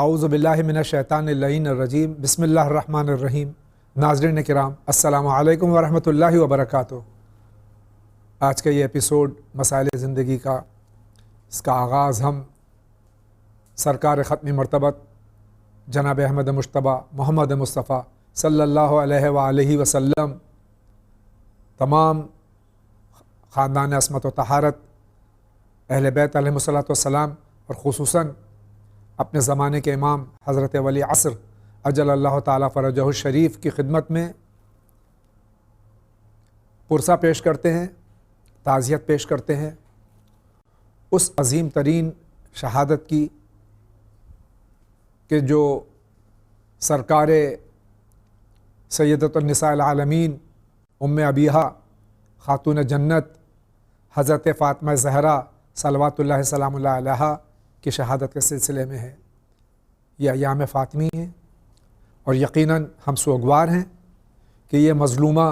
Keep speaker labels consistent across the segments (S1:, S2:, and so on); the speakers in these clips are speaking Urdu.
S1: اعوذ باللہ من الشیطان اللعین الرجیم بسم اللہ الرحمن الرحیم۔ ناظرین کرام السلام علیکم ورحمۃ اللہ وبرکاتہ۔ آج کا یہ ایپیسوڈ مسائل زندگی کا، اس کا آغاز ہم سرکار ختم مرتبت جناب احمد مجتبیٰ محمد مصطفیٰ صلی اللہ علیہ وآلہ وسلم، تمام خاندان عصمت و طہارت، اہل بیت علیہ الصلوۃ والسلام، اور خصوصاً اپنے زمانے کے امام حضرت ولی عصر اجل اللہ تعالیٰ فرجہ الشریف کی خدمت میں پرسہ پیش کرتے ہیں، تعزیت پیش کرتے ہیں اس عظیم ترین شہادت کی کہ جو سرکار سیدۃ النساء العالمین ام ابیہا خاتون جنت حضرت فاطمہ زہرا صلوات اللہ سلام اللہ علیہا کی شہادت کے سلسلے میں ہے۔ یہ ایام فاطمی ہیں اور یقیناً ہم سوگوار ہیں کہ یہ مظلومہ،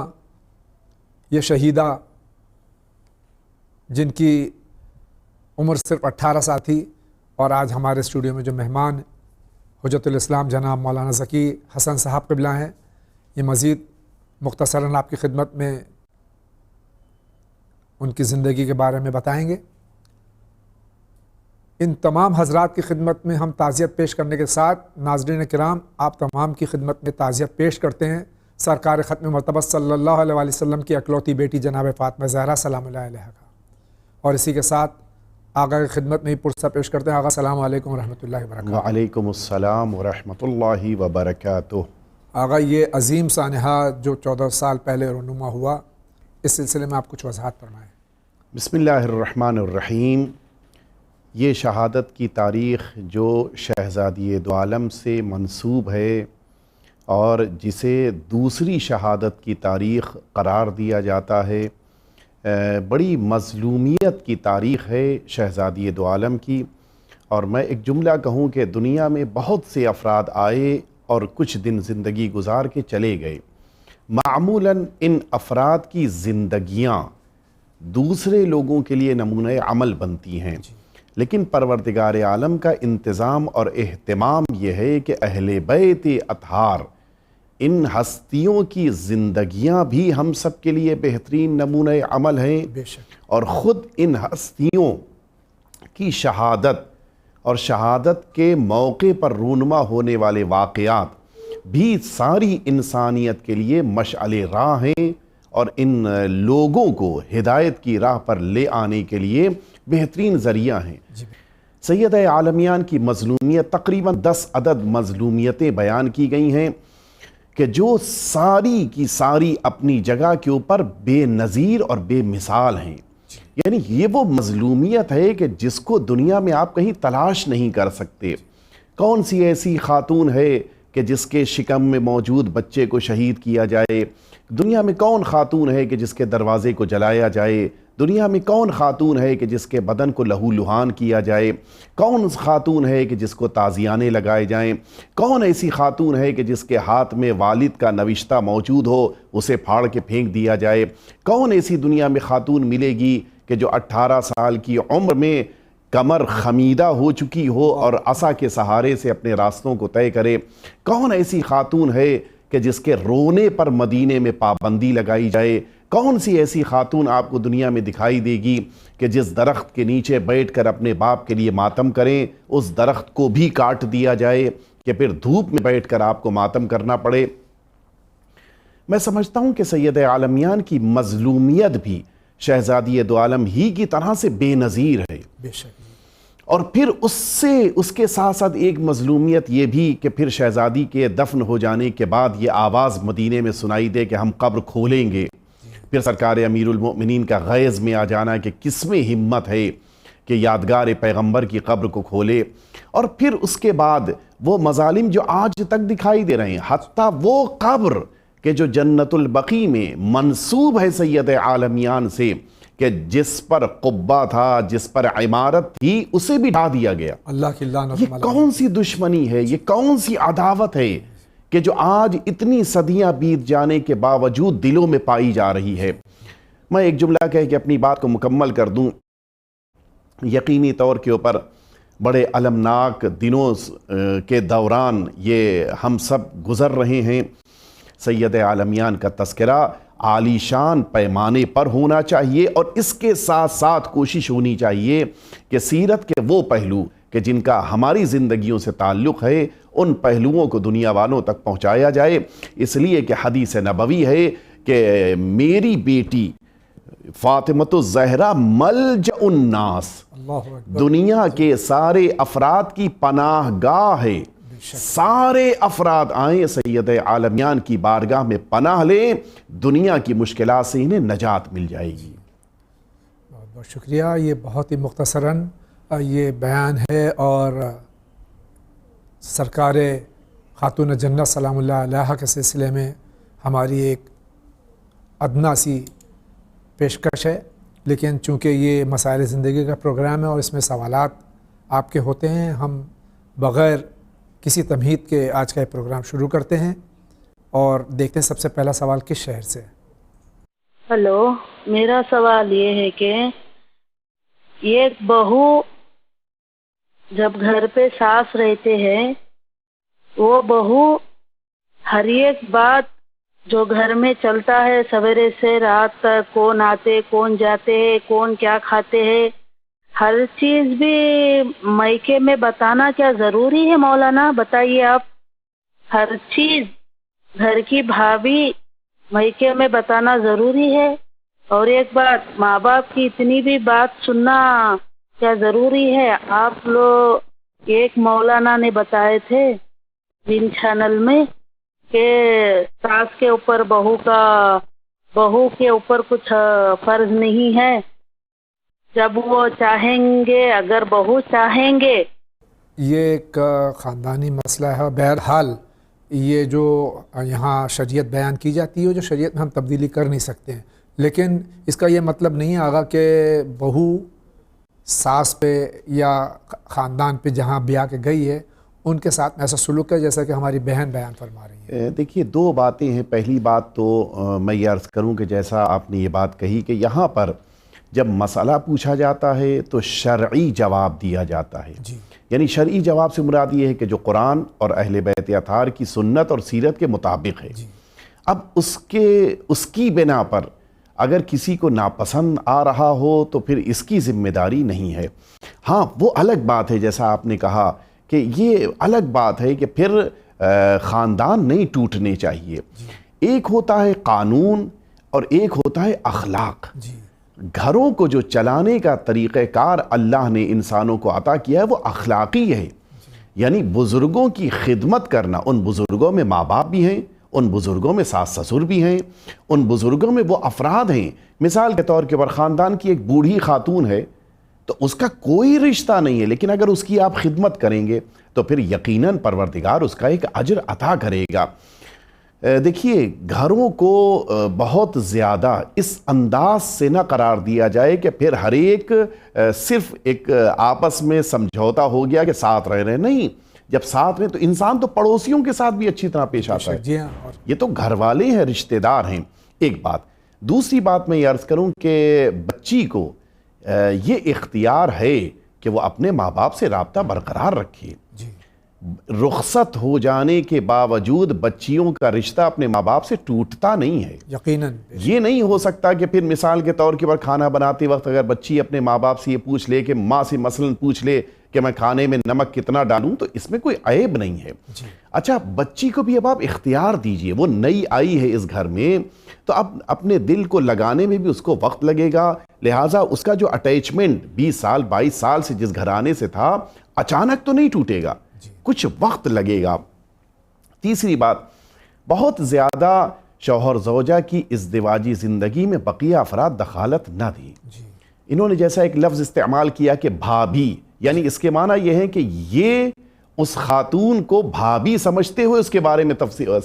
S1: یہ شہیدہ جن کی عمر صرف 18 سال تھی، اور آج ہمارے اسٹوڈیو میں جو مہمان حجت الاسلام جناب مولانا ذکی حسن صاحب قبلہ ہیں، یہ مزید مختصراً آپ کی خدمت میں ان کی زندگی کے بارے میں بتائیں گے۔ ان تمام حضرات کی خدمت میں ہم تعزیت پیش کرنے کے ساتھ ناظرین کرام آپ تمام کی خدمت میں تعزیت پیش کرتے ہیں سرکار ختم مرتبہ صلی اللہ علیہ وآلہ وسلم کی اکلوتی بیٹی جناب فاطمہ زہرا سلام اللہ علیہا کا، اور اسی کے ساتھ آقا کی خدمت میں ہی پرسہ پیش کرتے ہیں۔ آقا السلام علیکم ورحمۃ اللہ وبرکاتہ۔
S2: وعلیکم السلام ورحمۃ اللہ وبرکاتہ۔
S1: آقا یہ عظیم سانحہ جو 14 سال پہلے رونما ہوا، اس سلسلے میں آپ کچھ وضاحت فرمائیں۔
S2: بسم اللہ الرحمن الرحیم۔ یہ شہادت کی تاریخ جو شہزادی دو عالم سے منسوب ہے اور جسے دوسری شہادت کی تاریخ قرار دیا جاتا ہے، بڑی مظلومیت کی تاریخ ہے شہزادی دو عالم کی۔ اور میں ایک جملہ کہوں کہ دنیا میں بہت سے افراد آئے اور کچھ دن زندگی گزار کے چلے گئے، معمولاً ان افراد کی زندگیاں دوسرے لوگوں کے لیے نمونہ عمل بنتی ہیں، لیکن پروردگار عالم کا انتظام اور اہتمام یہ ہے کہ اہل بیت اطہار، ان ہستیوں کی زندگیاں بھی ہم سب کے لیے بہترین نمونہ عمل ہیں،
S1: بے شک،
S2: اور خود ان ہستیوں کی شہادت اور شہادت کے موقع پر رونما ہونے والے واقعات بھی ساری انسانیت کے لیے مشعل راہ ہیں اور ان لوگوں کو ہدایت کی راہ پر لے آنے کے لیے بہترین ذریعہ ہیں۔ سید عالمیان کی مظلومیت تقریباً 10 عدد مظلومیتیں بیان کی گئی ہیں کہ جو ساری کی ساری اپنی جگہ کے اوپر بے نظیر اور بے مثال ہیں۔ یعنی یہ وہ مظلومیت ہے کہ جس کو دنیا میں آپ کہیں تلاش نہیں کر سکتے۔ کون سی ایسی خاتون ہے کہ جس کے شکم میں موجود بچے کو شہید کیا جائے؟ دنیا میں کون خاتون ہے کہ جس کے دروازے کو جلایا جائے؟ دنیا میں کون خاتون ہے کہ جس کے بدن کو لہو لہان کیا جائے؟ کون خاتون ہے کہ جس کو تازیانے لگائے جائیں؟ کون ایسی خاتون ہے کہ جس کے ہاتھ میں والد کا نوشتہ موجود ہو، اسے پھاڑ کے پھینک دیا جائے؟ کون ایسی دنیا میں خاتون ملے گی کہ جو 18 سال کی عمر میں کمر خمیدہ ہو چکی ہو اور عصا کے سہارے سے اپنے راستوں کو طے کرے؟ کون ایسی خاتون ہے کہ جس کے رونے پر مدینے میں پابندی لگائی جائے؟ کون سی ایسی خاتون آپ کو دنیا میں دکھائی دے گی کہ جس درخت کے نیچے بیٹھ کر اپنے باپ کے لیے ماتم کریں، اس درخت کو بھی کاٹ دیا جائے کہ پھر دھوپ میں بیٹھ کر آپ کو ماتم کرنا پڑے؟ میں سمجھتا ہوں کہ سید عالمیان کی مظلومیت بھی شہزادی دو عالم ہی کی طرح سے بے نظیر ہے۔
S1: بے شک،
S2: اور پھر اس کے ساتھ ساتھ ایک مظلومیت یہ بھی کہ پھر شہزادی کے دفن ہو جانے کے بعد یہ آواز مدینے میں سنائی دے کہ ہم قبر کھولیں گے۔ پھر سرکار امیر المؤمنین کا غیظ میں آ جانا کہ کس میں ہمت ہے کہ یادگار پیغمبر کی قبر کو کھولے۔ اور پھر اس کے بعد وہ مظالم جو آج تک دکھائی دے رہے ہیں، حتیٰ وہ قبر کہ جو جنت البقیع میں منسوب ہے سید عالمیان سے، کہ جس پر قبہ تھا، جس پر عمارت تھی، اسے بھی ڈھا دیا گیا۔
S1: اللہ کی لعنت۔
S2: یہ کون سی دشمنی ہے، یہ کون سی عداوت ہے کہ جو آج اتنی صدیاں بیت جانے کے باوجود دلوں میں پائی جا رہی ہے؟ میں ایک جملہ کہہ کے اپنی بات کو مکمل کر دوں۔ یقینی طور کے اوپر بڑے المناک دنوں کے دوران یہ ہم سب گزر رہے ہیں۔ سید عالمیان کا تذکرہ عالی شان پیمانے پر ہونا چاہیے، اور اس کے ساتھ ساتھ کوشش ہونی چاہیے کہ سیرت کے وہ پہلو کہ جن کا ہماری زندگیوں سے تعلق ہے ان پہلوؤں کو دنیا والوں تک پہنچایا جائے، اس لیے کہ حدیث نبوی ہے کہ میری بیٹی فاطمۃ الزہرا ملجأ الناس،
S1: اللہ اکبر،
S2: دنیا کے سارے افراد کی پناہ گاہ ہے۔ سارے افراد آئیں سید عالمیان کی بارگاہ میں پناہ لیں، دنیا کی مشکلات سے انہیں نجات مل جائے گی۔
S1: بہت بہت شکریہ۔ یہ بہت ہی مختصراً یہ بیان ہے، اور سرکار خاتون جنت سلام اللہ علیہا کے سلسلے میں ہماری ایک ادنا سی پیشکش ہے، لیکن چونکہ یہ مسائل زندگی کا پروگرام ہے اور اس میں سوالات آپ کے ہوتے ہیں، ہم بغیر کسی تمہید کے آج کا یہ پروگرام شروع کرتے ہیں اور دیکھتے ہیں سب سے پہلا سوال کس شہر سے۔
S3: ہلو، میرا سوال یہ ہے کہ ایک بہو جب گھر پہ ساس رہتے ہیں، وہ بہو ہر ایک بات جو گھر میں چلتا ہے سویرے سے رات تک، کون آتے کون جاتے ہیں، کون کیا کھاتے ہیں، ہر چیز بھی میکے میں بتانا کیا ضروری ہے مولانا؟ بتائیے آپ۔ ہر چیز گھر کی بھابھی میکے میں بتانا ضروری ہے؟ اور ایک بات، ماں باپ کی اتنی بھی بات سننا کیا ضروری ہے؟ آپ لوگ ایک مولانا نے بتائے تھے جن چینل میں کہ ساس کے اوپر بہو کے اوپر کچھ فرض نہیں ہے، جب وہ چاہیں گے، اگر بہو چاہیں گے۔
S1: یہ ایک خاندانی مسئلہ ہے، بہرحال یہ جو یہاں شریعت بیان کی جاتی ہے، جو شریعت میں ہم تبدیلی کر نہیں سکتے ہیں، لیکن اس کا یہ مطلب نہیں آگا کہ بہو ساس پہ یا خاندان پہ جہاں بیاہ کے گئی ہے ان کے ساتھ ایسا سلوک ہے جیسا کہ ہماری بہن بیان فرما رہی ہیں۔
S2: دیکھیے، دو باتیں ہیں۔ پہلی بات تو میں یہ عرض کروں کہ جیسا آپ نے یہ بات کہی کہ یہاں پر جب مسئلہ پوچھا جاتا ہے تو شرعی جواب دیا جاتا ہے، یعنی شرعی جواب سے مراد یہ ہے کہ جو قرآن اور اہل بیت اطہار کی سنت اور سیرت کے مطابق ہے۔ اب اس کی بنا پر اگر کسی کو ناپسند آ رہا ہو تو پھر اس کی ذمہ داری نہیں ہے۔ ہاں، وہ الگ بات ہے، جیسا آپ نے کہا کہ یہ الگ بات ہے کہ پھر خاندان نہیں ٹوٹنے چاہیے۔ ایک ہوتا ہے قانون اور ایک ہوتا ہے اخلاق۔ گھروں کو جو چلانے کا طریقہ کار اللہ نے انسانوں کو عطا کیا ہے وہ اخلاقی ہے، یعنی بزرگوں کی خدمت کرنا۔ ان بزرگوں میں ماں باپ بھی ہیں، ان بزرگوں میں ساس سسر بھی ہیں، ان بزرگوں میں وہ افراد ہیں۔ مثال کے طور پر خاندان کی ایک بوڑھی خاتون ہے تو اس کا کوئی رشتہ نہیں ہے، لیکن اگر اس کی آپ خدمت کریں گے تو پھر یقیناً پروردگار اس کا ایک اجر عطا کرے گا۔ دیکھیے، گھروں کو بہت زیادہ اس انداز سے نہ قرار دیا جائے کہ پھر ہر ایک صرف ایک آپس میں سمجھوتا ہو گیا کہ ساتھ رہ رہے، نہیں۔ جب ساتھ میں تو انسان تو پڑوسیوں کے ساتھ بھی اچھی طرح پیش آتا ہے، یہ تو گھر والے ہیں، رشتہ دار ہیں۔ ایک بات۔ دوسری بات میں یہ عرض کروں کہ بچی کو یہ اختیار ہے کہ وہ اپنے ماں باپ سے رابطہ برقرار رکھے۔ رخصت ہو جانے کے باوجود بچیوں کا رشتہ اپنے ماں باپ سے ٹوٹتا نہیں ہے، یقیناً۔ یہ نہیں ہو سکتا کہ پھر مثال کے طور پر کھانا بناتے وقت اگر بچی اپنے ماں باپ سے یہ پوچھ لے کہ ماں سے مثلاً پوچھ لے کہ میں کھانے میں نمک کتنا ڈالوں، تو اس میں کوئی عیب نہیں ہے۔ اچھا، بچی کو بھی اب آپ اختیار دیجئے، وہ نئی آئی ہے اس گھر میں تو اب اپنے دل کو لگانے میں بھی اس کو وقت لگے گا، لہٰذا اس کا جو اٹیچمنٹ 20 سال 22 سال سے جس گھرانے سے تھا اچانک تو نہیں ٹوٹے گا، کچھ وقت لگے گا۔ تیسری بات، بہت زیادہ شوہر زوجہ کی ازدواجی زندگی میں بقیہ افراد دخالت نہ دیں۔ انہوں نے جیسا ایک لفظ استعمال کیا کہ بھابھی، یعنی اس کے معنی یہ ہے کہ یہ اس خاتون کو بھابھی سمجھتے ہوئے اس کے بارے میں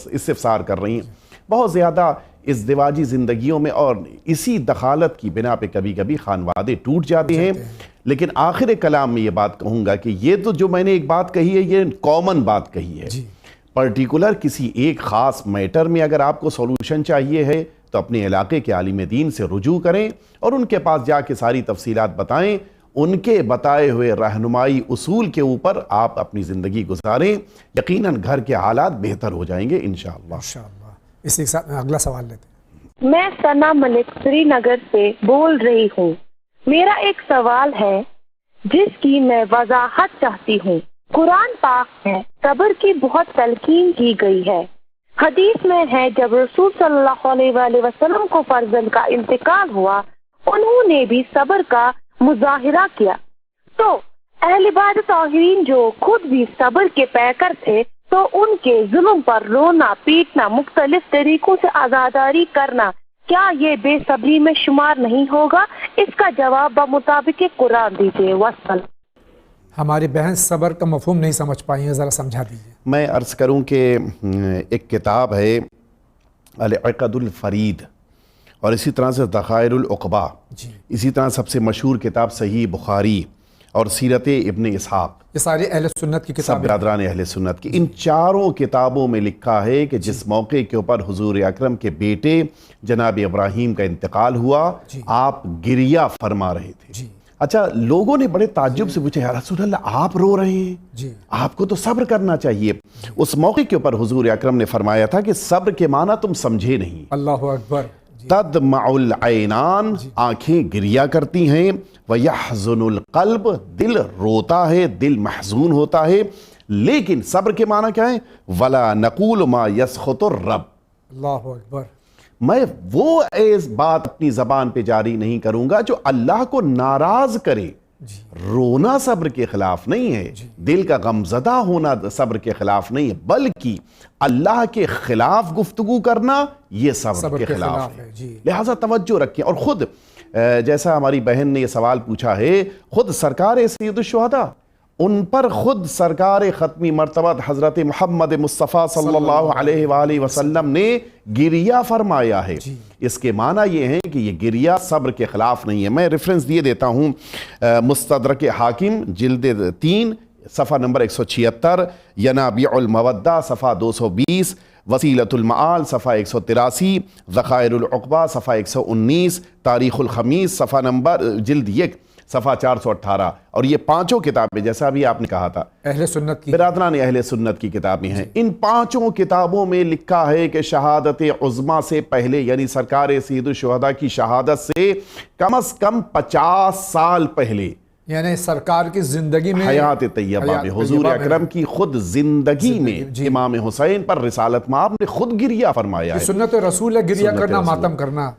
S2: استفسار کر رہی ہیں۔ بہت زیادہ ازدواجی زندگیوں میں اور اسی دخالت کی بنا پہ کبھی کبھی خانوادے ٹوٹ جاتے ہیں۔ لیکن آخر کلام میں یہ بات کہوں گا کہ یہ تو جو میں نے ایک بات کہی ہے یہ کامن بات کہی ہے، پرٹیکولر کسی ایک خاص میٹر میں اگر آپ کو سولوشن چاہیے ہے تو اپنے علاقے کے عالم دین سے رجوع کریں اور ان کے پاس جا کے ساری تفصیلات بتائیں، ان کے بتائے ہوئے رہنمائی اصول کے اوپر آپ اپنی زندگی گزاریں، یقیناً گھر کے حالات بہتر ہو جائیں گے انشاءاللہ۔
S1: انشاءاللہ۔ اسی کے ساتھ اگلا سوال لیتے ہیں۔
S3: میں ثنا ملک سری نگر سے بول رہی ہوں۔ میرا ایک سوال ہے جس کی میں وضاحت چاہتی ہوں۔ قرآن پاک میں صبر کی بہت تلقین کی گئی ہے۔ حدیث میں ہے جب رسول صلی اللہ علیہ وآلہ وسلم کو فرزند کا انتقال ہوا، انہوں نے بھی صبر کا مظاہرہ کیا۔ تو اہل بیت طاہرین جو خود بھی صبر کے پیکر تھے، تو ان کے ظلم پر رونا پیٹنا، مختلف طریقوں سے عزاداری کرنا، کیا یہ بے صبری میں شمار نہیں ہوگا؟ اس کا جواب بمطابق قرآن دیجیے۔ وصل۔
S1: ہماری بہن صبر کا مفہوم نہیں سمجھ پائی ہیں، ذرا سمجھا دیجیے۔
S2: میں عرض کروں کہ ایک کتاب ہے العقد الفرید، اور اسی طرح سے ذخائر العقبہ، اسی طرح سب سے مشہور کتاب صحیح بخاری اور سیرت ابن اسحاق،
S1: یہ ساری اہل سنت کی
S2: سب
S1: کتابیں۔
S2: برادران اہل سنت کی، ان چاروں کتابوں میں لکھا ہے کہ جس موقع کے اوپر حضور اکرم کے بیٹے جناب ابراہیم کا انتقال ہوا، آپ گریہ فرما رہے تھے۔ اچھا، لوگوں نے بڑے تعجب سے پوچھا، یا رسول اللہ آپ رو رہے ہیں، آپ کو تو صبر کرنا چاہیے۔ اس موقع کے اوپر حضور اکرم نے فرمایا تھا کہ صبر کے معنی تم سمجھے نہیں۔
S1: اللہ اکبر۔
S2: تدمع العینان، آنکھیں گریہ کرتی ہیں، وَيَحْزُنُ الْقَلْبُ، دل روتا ہے، دل محزون ہوتا ہے، لیکن صبر کے معنی کیا ہے؟ وَلَا نَقُولُ مَا يَسْخُطُ الرَّبِّ،
S1: اللہ اکبر۔
S2: میں وہ ایس بات اپنی زبان پہ جاری نہیں کروں گا جو اللہ کو ناراض کرے۔ رونا صبر کے خلاف نہیں ہے، دل کا غمزدہ ہونا صبر کے خلاف نہیں ہے، بلکہ اللہ کے خلاف گفتگو کرنا یہ صبر کے خلاف ہے۔ لہٰذا توجہ رکھیں، اور خود جیسا ہماری بہن نے یہ سوال پوچھا ہے، خود سرکار سید الشہداء، ان پر خود سرکار ختمی مرتبہ حضرت محمد مصطفیٰ صلی اللہ علیہ وآلہ وسلم نے گریہ فرمایا ہے۔ اس کے معنی یہ ہے کہ یہ گریہ صبر کے خلاف نہیں ہے۔ میں ریفرنس دیے دیتا ہوں، مستدرک حاکم جلد 3 صفحہ نمبر 176، ینابیع المودہ صفحہ 220، وسیلۃ المعال صفحہ 183، ذخائر العقبہ صفحہ 119، تاریخ الخمیس صفحہ نمبر جلد 1 صفحہ 418، اور یہ پانچوں کتابیں جیسا بھی آپ نے کہا تھا
S1: اہل سنت کی،
S2: برادران اہل سنت کی کتابیں ہیں۔ ان پانچوں کتابوں میں لکھا ہے کہ شہادت عظمیٰ سے پہلے، یعنی سرکار سید الشہداء کی شہادت سے کم از کم 50 سال پہلے،
S1: یعنی سرکار کی زندگی میں،
S2: حیات طیبہ میں، حضور اکرم کی خود زندگی میں امام حسین پر رسالت مآب نے خود گریہ فرمایا ہے۔
S1: سنت رسول ہے گریہ کرنا، ماتم کرنا۔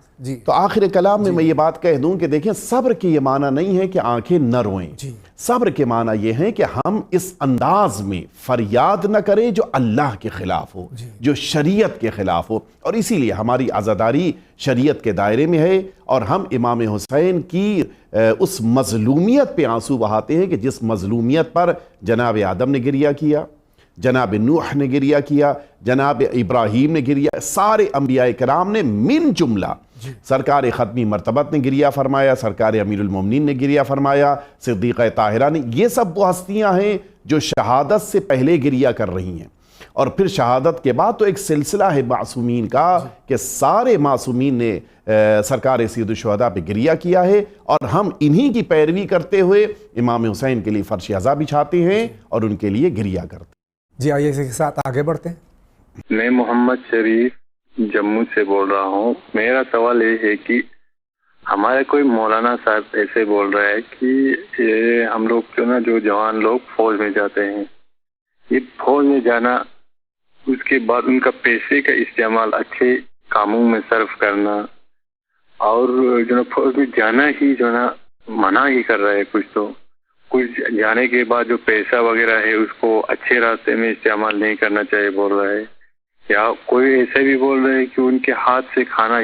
S2: تو آخر کلام میں یہ بات کہہ دوں کہ دیکھیں، صبر کے یہ معنی نہیں ہے کہ آنکھیں نہ روئیں، صبر کے معنی یہ ہے کہ ہم اس انداز میں فریاد نہ کریں جو اللہ کے خلاف ہو، جو شریعت کے خلاف ہو، اور اسی لیے ہماری عزاداری شریعت کے دائرے میں ہے، اور ہم امام حسین کی اس مظلومیت پہ آنسو بہاتے ہیں کہ جس مظلومیت پر جناب آدم نے گریہ کیا، جناب نوح نے گریہ کیا، جناب ابراہیم نے گریہ، سارے انبیاء کرام نے من جملہ سرکار ختمی مرتبت نے گریہ فرمایا، سرکار امیر المومنین نے گریہ فرمایا، صدیقہ طاہرہ نے، یہ سب وہ ہستیاں ہیں جو شہادت سے پہلے گریہ کر رہی ہیں، اور پھر شہادت کے بعد تو ایک سلسلہ ہے معصومین کا کہ سارے معصومین نے سرکار سید الشہداء پہ گریہ کیا ہے، اور ہم انہی کی پیروی کرتے ہوئے امام حسین کے لیے فرش عزا بچھاتے ہیں اور ان کے لیے گریہ کرتے ہیں۔
S1: جی آئیے اس کے ساتھ آگے بڑھتے ہیں۔
S4: میں محمد شریف جموں سے بول رہا ہوں۔ میرا سوال یہ ہے کہ ہمارے کوئی مولانا صاحب ایسے بول رہا ہے کہ یہ ہم لوگ کیوں نا جو جوان لوگ فوج میں جاتے ہیں، یہ فوج میں جانا، اس کے بعد ان کا پیسے کا استعمال اچھے کاموں میں صرف کرنا، اور جو نا فوج میں جانا ہی جو نا منع ہی کر رہا ہے کچھ جانے کے بعد جو پیسہ وغیرہ ہے اس کو اچھے راستے میں استعمال نہیں کرنا چاہیے بول رہا ہے، یا کوئی ایسے بھی بول رہے ہیں کہ ان کے ہاتھ سے کھانا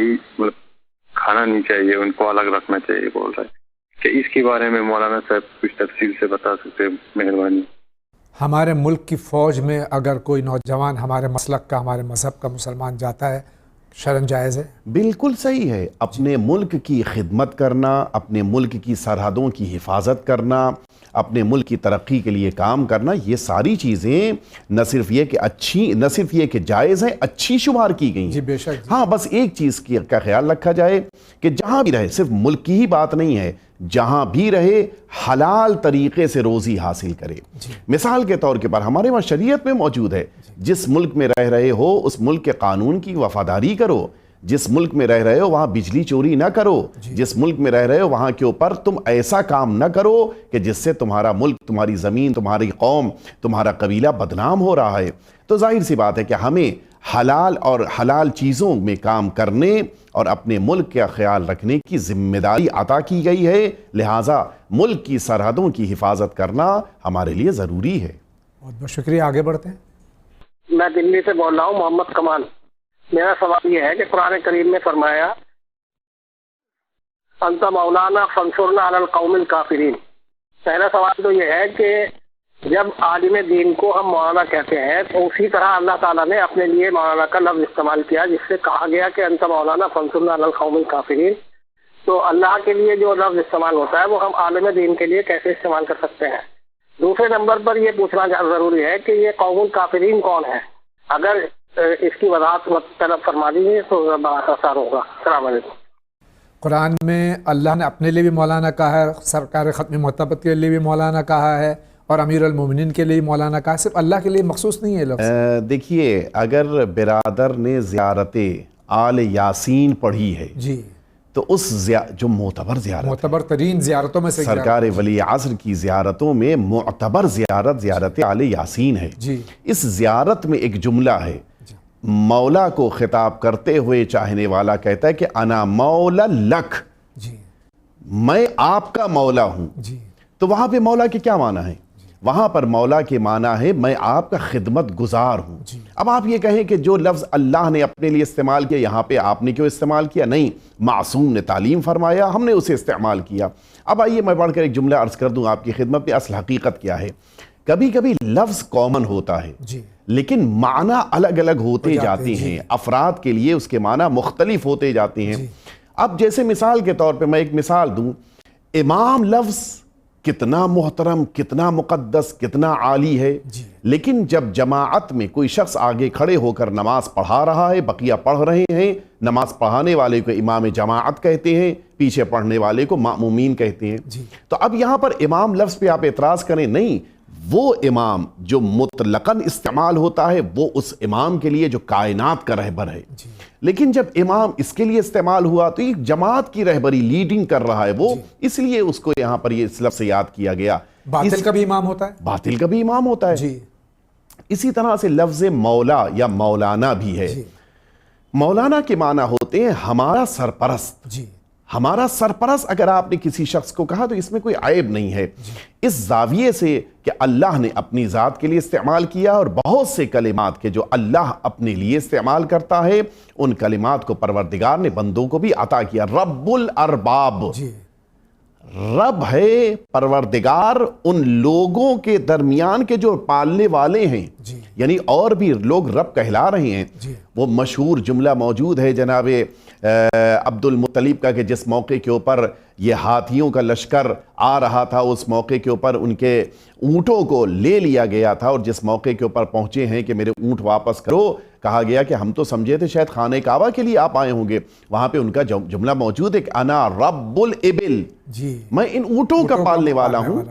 S4: نہیں چاہیے، ان کو الگ رکھنا چاہیے بول رہا ہے۔ کہ اس کے بارے میں مولانا صاحب کچھ تفصیل سے بتا سکتے ہیں؟ مہربانی۔
S1: ہمارے ملک کی فوج میں اگر کوئی نوجوان ہمارے مسلک کا، ہمارے مذہب کا مسلمان جاتا ہے، شرن جائز ہے؟
S2: بالکل صحیح ہے۔ اپنے ملک کی خدمت کرنا، اپنے ملک کی سرحدوں کی حفاظت کرنا، اپنے ملک کی ترقی کے لیے کام کرنا، یہ ساری چیزیں نہ صرف یہ کہ جائز ہیں، اچھی شمار کی گئی ہیں۔
S1: جی بے شک۔
S2: ہاں، بس ایک چیز کا خیال رکھا جائے کہ جہاں بھی رہے، صرف ملک کی ہی بات نہیں ہے، جہاں بھی رہے حلال طریقے سے روزی حاصل کرے. مثال کے طور کے پر ہمارے وہاں شریعت میں موجود ہے جس ملک میں رہ رہے ہو اس ملک کے قانون کی وفاداری کرو. جس ملک میں رہ رہے ہو وہاں بجلی چوری نہ کرو. جس ملک میں رہ رہے ہو وہاں کے اوپر تم ایسا کام نہ کرو کہ جس سے تمہارا ملک, تمہاری زمین, تمہاری قوم, تمہارا قبیلہ بدنام ہو رہا ہے. تو ظاہر سی بات ہے کہ ہمیں حلال اور حلال چیزوں میں کام کرنے اور اپنے ملک کا خیال رکھنے کی ذمہ داری عطا کی گئی ہے. لہٰذا ملک کی سرحدوں کی حفاظت کرنا ہمارے لیے ضروری ہے.
S1: بہت بہت شکریہ. آگے بڑھتے ہیں.
S5: میں دلی سے بول رہا ہوں, محمد کمال. میرا سوال یہ ہے کہ قرآن کریم میں فرمایا انت مولانا فانصرنا علی القوم الکافرین. پہلا سوال تو یہ ہے کہ جب عالم دین کو ہم مولانا کہتے ہیں تو اسی طرح اللہ تعالیٰ نے اپنے لیے مولانا کا لفظ استعمال کیا جس سے کہا گیا کہ انت مولانا فانصرنا علی القوم الکافرین. تو اللہ کے لیے جو لفظ استعمال ہوتا ہے وہ ہم عالم دین کے لیے کیسے استعمال کر سکتے ہیں؟ دوسرے نمبر پر یہ پوچھنا ضروری ہے کہ یہ قوم الکافرین کون ہے؟ اگر اس کی وضاحت طلب فرما دیجیے تو بڑا آسان ہوگا. السلام علیکم.
S1: قرآن میں اللہ نے اپنے لیے بھی مولانا کہا ہے, سرکار ختم معتمد کے لیے بھی مولانا کہا ہے, اور امیر المومنین کے لیے مولانا کہا ہے. صرف اللہ کے لیے مخصوص نہیں ہے لفظ.
S2: دیکھیے, اگر برادر نے زیارت آل یاسین پڑھی ہے
S1: جی
S2: تو اس جو معتبر
S1: ترین زیارتوں میں سے
S2: سرکار ولی عصر کی زیارتوں میں معتبر زیارت آل یاسین ہے.
S1: جی
S2: اس زیارت میں ایک جملہ ہے, مولا کو خطاب کرتے ہوئے چاہنے والا کہتا ہے کہ انا مولا لک,
S1: جی
S2: میں آپ کا مولا ہوں.
S1: جی
S2: تو وہاں پہ مولا کے کیا معنی ہے؟ وہاں پر مولا کے معنی ہے میں آپ کا خدمت گزار ہوں. اب آپ یہ کہیں کہ جو لفظ اللہ نے اپنے لیے استعمال کیا یہاں پہ آپ نے کیوں استعمال کیا؟ نہیں, معصوم نے تعلیم فرمایا, ہم نے اسے استعمال کیا. اب آئیے میں پڑھ کر ایک جملہ عرض کر دوں آپ کی خدمت میں. اصل حقیقت کیا ہے, کبھی کبھی لفظ کامن ہوتا ہے
S1: جی
S2: لیکن معنی الگ الگ ہوتے جاتے ہیں. افراد کے لیے اس کے معنی مختلف ہوتے جاتے ہیں. اب جیسے مثال کے طور پہ میں ایک مثال دوں, امام لفظ کتنا محترم, کتنا مقدس, کتنا عالی ہے, لیکن جب جماعت میں کوئی شخص آگے کھڑے ہو کر نماز پڑھا رہا ہے, بقیہ پڑھ رہے ہیں, نماز پڑھانے والے کو امام جماعت کہتے ہیں, پیچھے پڑھنے والے کو مأمومین کہتے ہیں. تو اب یہاں پر امام لفظ پہ آپ اعتراض کریں, نہیں, وہ امام جو مطلقاً استعمال ہوتا ہے وہ اس امام کے لیے جو کائنات کا رہبر ہے. لیکن جب امام اس کے لیے استعمال ہوا تو ایک جماعت کی رہبری, لیڈنگ کر رہا ہے وہ, اس لیے اس کو یہاں پر یہ اس لفظ سے یاد کیا گیا.
S1: باطل کا بھی امام ہوتا ہے.
S2: باطل کا بھی امام ہوتا ہے.
S1: جی
S2: اسی طرح سے لفظ مولا یا مولانا بھی ہے. مولانا کے معنی ہوتے ہیں ہمارا سرپرست.
S1: جی
S2: ہمارا سرپرست اگر آپ نے کسی شخص کو کہا تو اس میں کوئی عیب نہیں ہے. اس زاویے سے کہ اللہ نے اپنی ذات کے لیے استعمال کیا, اور بہت سے کلمات کے جو اللہ اپنے لیے استعمال کرتا ہے ان کلمات کو پروردگار نے بندوں کو بھی عطا کیا. رب الارباب, رب ہے پروردگار ان لوگوں کے درمیان کے جو پالنے والے ہیں, یعنی اور بھی لوگ رب کہلا رہے ہیں. وہ مشہور جملہ موجود ہے جناب عبد المطلب کا کہ جس موقع کے اوپر یہ ہاتھیوں کا لشکر آ رہا تھا, اس موقع کے اوپر ان کے اونٹوں کو لے لیا گیا تھا, اور جس موقع کے اوپر پہنچے ہیں کہ میرے اونٹ واپس کرو, کہا گیا کہ ہم تو سمجھے تھے شاید خانہ کعبہ کے لیے آپ آئے ہوں گے. وہاں پہ ان کا جملہ موجود ہے کہ انا رب الابل, میں ان اونٹوں کا پالنے والا ہوں.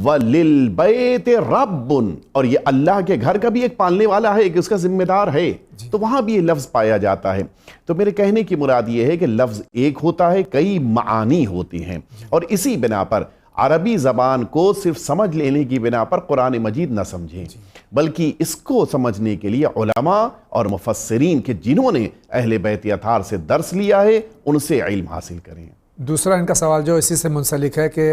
S2: وَلِلْبَيْتِ رَبٌ, اور یہ اللہ کے گھر کا بھی ایک پالنے والا ہے, کہ اس کا ذمہ دار ہے. تو وہاں بھی یہ لفظ پایا جاتا ہے. تو میرے کہنے کی مراد یہ ہے کہ لفظ ایک ہوتا ہے, کئی معانی ہوتی ہیں, اور اسی بنا پر عربی زبان کو صرف سمجھ لینے کی بنا پر قرآن مجید نہ سمجھیں, بلکہ اس کو سمجھنے کے لیے علماء اور مفسرین کے جنہوں نے اہل بیت اطہار سے درس لیا ہے ان سے علم حاصل کریں.
S1: دوسرا ان کا سوال جو اسی سے منسلک ہے کہ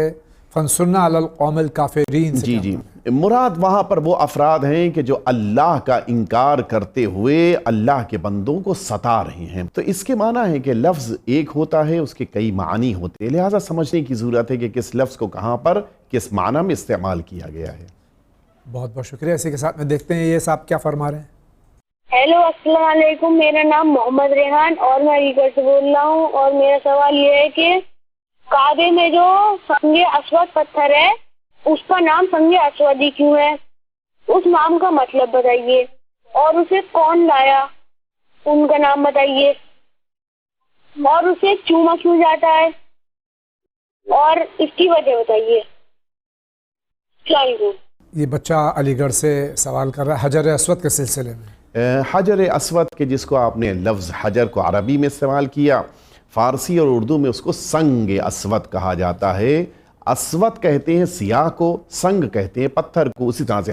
S1: فانصرنا علی القوم الکافرین سے
S2: جی مراد وہاں پر وہ افراد ہیں کہ جو اللہ کا انکار کرتے ہوئے اللہ کے بندوں کو ستا رہے ہیں. تو اس کے معنی ہے کہ لفظ ایک ہوتا ہے, اس کے کئی معنی ہوتے ہیں, لہٰذا سمجھنے کی ضرورت ہے کہ کس لفظ کو کہاں پر کس معنی میں استعمال کیا گیا ہے.
S1: بہت بہت شکریہ. اسی کے ساتھ میں دیکھتے ہیں یہ صاحب کیا فرما رہے ہیں.
S6: ہیلو السلام علیکم, میرا نام محمد ریحان اور میں علی گڑھ سے بول رہا ہوں, اور میرا سوال یہ ہے کہ کعبے میں جو سنگ اسود پتھر ہے اس کا نام سنگ اسودی کیوں ہے؟ اس نام کا مطلب بتائیے, اور اسے کون لایا ان کا نام بتائیے, اور اسے چوما کیوں جاتا ہے؟ اور اس کی وجہ بتائیے. السلام علیکم.
S1: یہ بچہ علی گڑھ سے سوال کر رہا ہے حجر اسود کے سلسلے میں.
S2: حجر اسود کے جس کو آپ نے لفظ حجر کو عربی میں استعمال کیا، فارسی اور اردو میں اس کو سنگ اسود کہا جاتا ہے. اسود کہتے ہیں سیاہ کو، سنگ کہتے ہیں پتھر کو. اسی طرح سے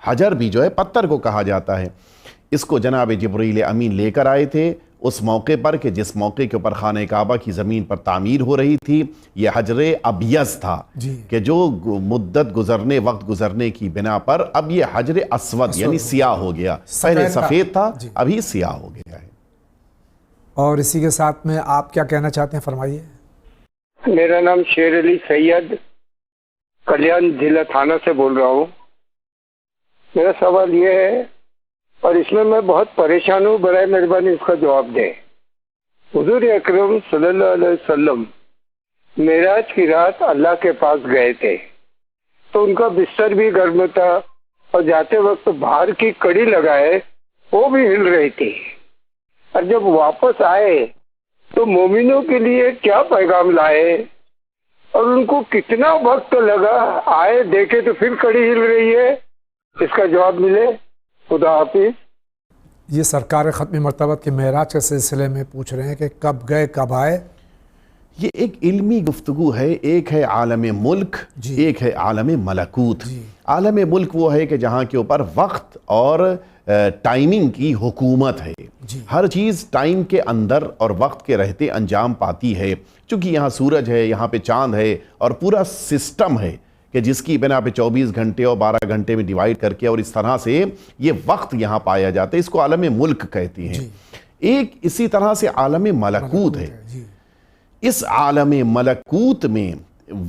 S2: حجر بھی جو ہے پتھر کو کہا جاتا ہے. اس کو جناب جبریل امین لے کر آئے تھے اس موقع پر کہ جس موقع کے اوپر خانہ کعبہ کی زمین پر تعمیر ہو رہی تھی. یہ حجر ابیض تھا کہ جو مدت گزرنے وقت گزرنے کی بنا پر اب یہ حجر اسود یعنی سیاہ ہو گیا. پہلے سفید تھا ابھی سیاہ ہو گیا ہے.
S1: اور اسی کے ساتھ میں آپ کیا کہنا چاہتے ہیں فرمائیے.
S7: میرا نام شیر علی سید کلیان ضلع تھانہ سے بول رہا ہوں. میرا سوال یہ ہے اور اس میں بہت پریشان ہوں، برائے مہربانی اس کا جواب دیں. حضور اکرم صلی اللہ علیہ وسلم معراج کی رات اللہ کے پاس گئے تھے تو ان کا بستر بھی گرم تھا اور جاتے وقت باہر کی کڑی لگائے وہ بھی ہل رہی تھی. اور جب واپس آئے تو مومنوں کے لیے کیا پیغام لائے اور ان کو کتنا وقت لگا؟ آئے دیکھے تو پھر کڑی ہل رہی ہے. اس کا جواب ملے. خدا حافظ.
S1: یہ سرکار ختم مرتبت کے معراج کے سلسلے میں پوچھ رہے ہیں کہ کب گئے کب آئے.
S2: یہ ایک علمی گفتگو ہے. ایک ہے عالم ملک، ایک ہے عالم ملکوت. عالم ملک وہ ہے کہ جہاں کے اوپر وقت اور ٹائمنگ کی حکومت ہے. ہر چیز ٹائم کے اندر اور وقت کے رہتے انجام پاتی ہے. چونکہ یہاں سورج ہے، یہاں پہ چاند ہے اور پورا سسٹم ہے کہ جس کی بنا پہ 24 گھنٹے اور 12 گھنٹے میں ڈیوائیڈ کر کے اور اس طرح سے یہ وقت یہاں پایا جاتا ہے. اس کو عالم ملک کہتے ہیں. ایک اسی طرح سے عالم ملکوت ہے. اس عالم ملکوت میں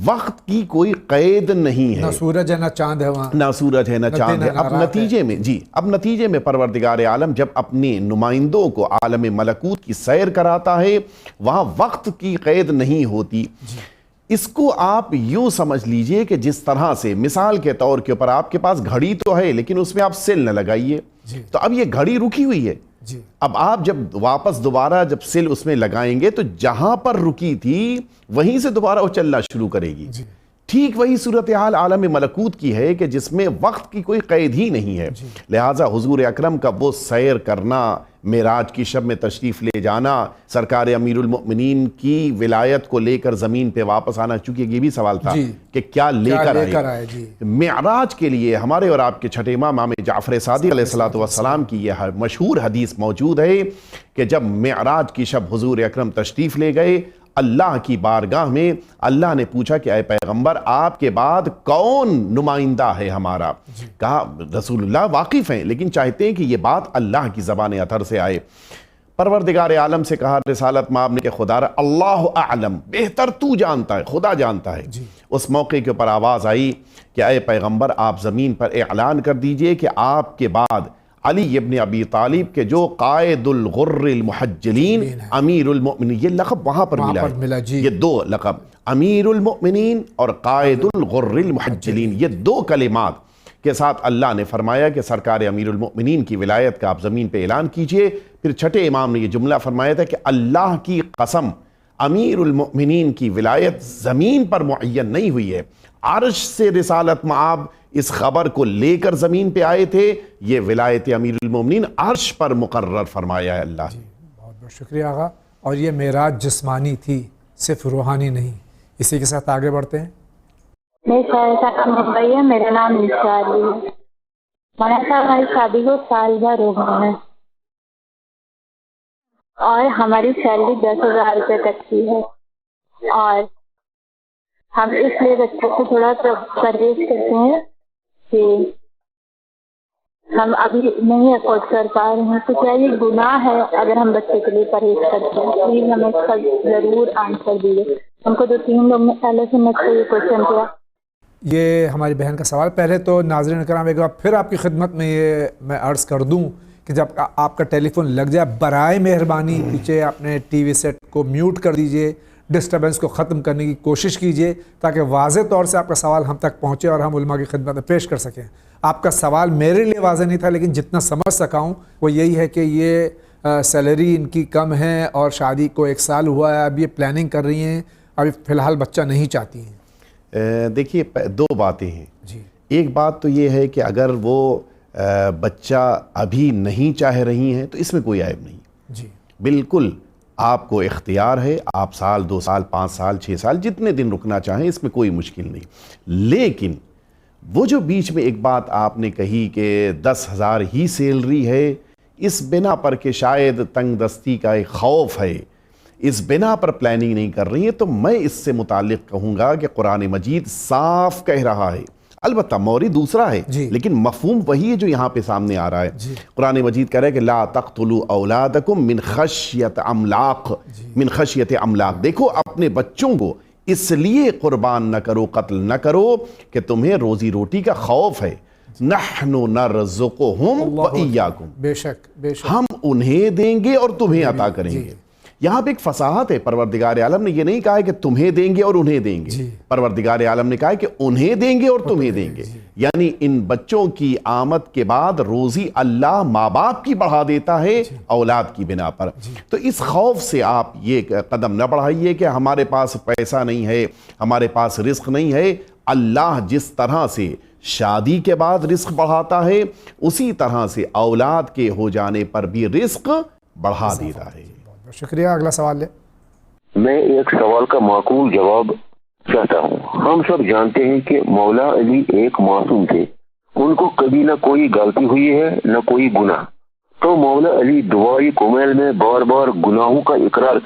S2: وقت کی کوئی قید نہیں ہے.
S1: نہ سورج ہے نہ چاند ہے وہاں،
S2: نہ سورج ہے نہ چاند ہے. اب نتیجے میں پروردگار عالم جب اپنے نمائندوں کو عالم ملکوت کی سیر کراتا ہے وہاں وقت کی قید نہیں ہوتی. اس کو آپ یوں سمجھ لیجئے کہ جس طرح سے مثال کے طور کے اوپر آپ کے پاس گھڑی تو ہے لیکن اس میں آپ سل نہ لگائیے تو اب یہ گھڑی رکی ہوئی ہے. اب آپ جب واپس دوبارہ جب سل اس میں لگائیں گے تو جہاں پر رکی تھی وہیں سے دوبارہ وہ چلنا شروع کرے گی. ٹھیک وہی صورتحال عالم ملکوت کی ہے کہ جس میں وقت کی کوئی قید ہی نہیں ہے. لہٰذا حضور اکرم کا وہ سیر کرنا، معراج کی شب میں تشریف لے جانا، سرکار امیر المؤمنین کی ولایت کو لے کر زمین پہ واپس آنا، چونکہ یہ بھی سوال تھا کہ کیا لے کر آئے. معراج کے لیے ہمارے اور آپ کے چھٹے امام امام جعفر صادق علیہ السلام کی یہ مشہور حدیث موجود ہے کہ جب معراج کی شب حضور اکرم تشریف لے گئے اللہ کی بارگاہ میں اللہ نے پوچھا کہ اے پیغمبر آپ کے بعد کون نمائندہ ہے ہمارا؟ کہا رسول اللہ واقف ہیں لیکن چاہتے ہیں کہ یہ بات اللہ کی زبان اطہر سے آئے. پروردگار عالم سے کہا رسالت مآب نے کہ خدا اللہ اعلم، بہتر تو جانتا ہے، خدا جانتا ہے. اس موقع کے اوپر آواز آئی کہ اے پیغمبر آپ زمین پر اعلان کر دیجئے کہ آپ کے بعد علی ابن ابی طالب کے جو قائد الغر المحجلین امیر المؤمنین، یہ لقب وہاں پر ملا ہے. یہ دو لقب امیر المؤمنین اور قائد الغر المحجلین، یہ دو کلمات کے ساتھ اللہ نے فرمایا کہ سرکار امیر المؤمنین کی ولایت کا آپ زمین پہ اعلان کیجئے. پھر چھٹے امام نے یہ جملہ فرمایا تھا کہ اللہ کی قسم امیر المؤمنین کی ولایت زمین پر معین نہیں ہوئی ہے، عرش سے رسالت مآب اس خبر کو لے کر زمین پہ آئے تھے. یہ ولایت امیر المومنین عرش پر مقرر فرمایا ہے اللہ.
S1: بہت بہت شکریہ آقا. اور یہ معراج جسمانی تھی، صرف روحانی نہیں. اسی کے ساتھ آگے بڑھتے ہیں.
S8: ممبئی ہے، میرا نام عیسیٰ علی ہے. مولانا صاحب ہماری شادی کو سال بھر ہو گیا ہے اور ہماری سیلری 10,000 روپے تک کی ہے اور ہم اس لیے بچوں کو تھوڑا پرہیز کرتے ہیں کہ ہم ابھی نہیں افورڈ کر پا رہے ہیں. تو کیا یہ گناہ ہے اگر ہم بچے کے لیے پرہیز کرتے ہیں؟ پلیز ہمیں اس کا ضرور آنسر دیجیے. ہم کو 2-3 لوگ نے پہلے سے مجھ سے یہ کوشچن کیا.
S1: یہ ہماری بہن کا سوال. پہلے تو ناظرین کرام ایک بار پھر آپ کی خدمت میں یہ میں عرض کر دوں کہ جب آپ کا ٹیلی فون لگ جائے برائے مہربانی پیچھے اپنے ٹی وی سیٹ کو میوٹ کر دیجئے، ڈسٹربنس کو ختم کرنے کی کوشش کیجئے تاکہ واضح طور سے آپ کا سوال ہم تک پہنچے اور ہم علماء کی خدمت میں پیش کر سکیں. آپ کا سوال میرے لیے واضح نہیں تھا لیکن جتنا سمجھ سکا ہوں وہ یہی ہے کہ یہ سیلری ان کی کم ہے اور شادی کو 1 سال ہوا ہے، اب یہ پلاننگ کر رہی ہیں ابھی فی الحال بچہ نہیں چاہتی ہیں؟
S2: دیکھیے دو باتیں ہیں
S1: جی.
S2: ایک بات تو یہ ہے کہ اگر وہ بچہ ابھی نہیں چاہ رہی ہیں تو اس میں کوئی عیب نہیں.
S1: جی.
S2: بالکل آپ کو اختیار ہے، آپ سال 2 سال 5 سال 6 سال جتنے دن رکنا چاہیں، اس میں کوئی مشکل نہیں. لیکن وہ جو بیچ میں ایک بات آپ نے کہی کہ 10,000 ہی سیلری ہے، اس بنا پر کہ شاید تنگ دستی کا ایک خوف ہے، اس بنا پر پلاننگ نہیں کر رہی ہے، تو میں اس سے متعلق کہوں گا کہ قرآن مجید صاف کہہ رہا ہے. البتہ مورد دوسرا ہے
S1: جی.
S2: لیکن مفہوم وہی ہے جو یہاں پہ سامنے آ رہا ہے.
S1: جی.
S2: قرآن مجید کہہ رہا ہے کہ لا تقتلوا اولادکم من خشیت املاق. من خشیت املاق. دیکھو اپنے بچوں کو اس لیے قربان نہ کرو، قتل نہ کرو کہ تمہیں روزی روٹی کا خوف ہے. نحن نرزقہم وإیاکم.
S1: بے شک بے شک.
S2: ہم انہیں دیں گے اور تمہیں عطا کریں گے. یہاں پہ ایک فصاحت ہے. پروردگار عالم نے یہ نہیں کہا ہے کہ تمہیں دیں گے اور انہیں دیں گے. پروردگار عالم نے کہا ہے کہ انہیں دیں گے اور تمہیں دیں گے. یعنی ان بچوں کی آمد کے بعد روزی اللہ ماں باپ کی بڑھا دیتا ہے اولاد کی بنا پر. تو اس خوف سے آپ یہ قدم نہ بڑھائیے کہ ہمارے پاس پیسہ نہیں ہے، ہمارے پاس رزق نہیں ہے. اللہ جس طرح سے شادی کے بعد رزق بڑھاتا ہے، اسی طرح سے اولاد کے ہو جانے پر بھی رزق بڑھا دیتا ہے.
S1: شکریہ. اگلا سوال لے.
S9: میں ایک سوال کا معقول جواب چاہتا ہوں. ہم سب جانتے ہیں کہ مولا علی ایک معصوم تھے، ان کو کبھی نہ کوئی غلطی ہوئی ہے نہ کوئی گناہ. تو مولا علی دعائی کمیل میں بار بار گناہوں کا اقرار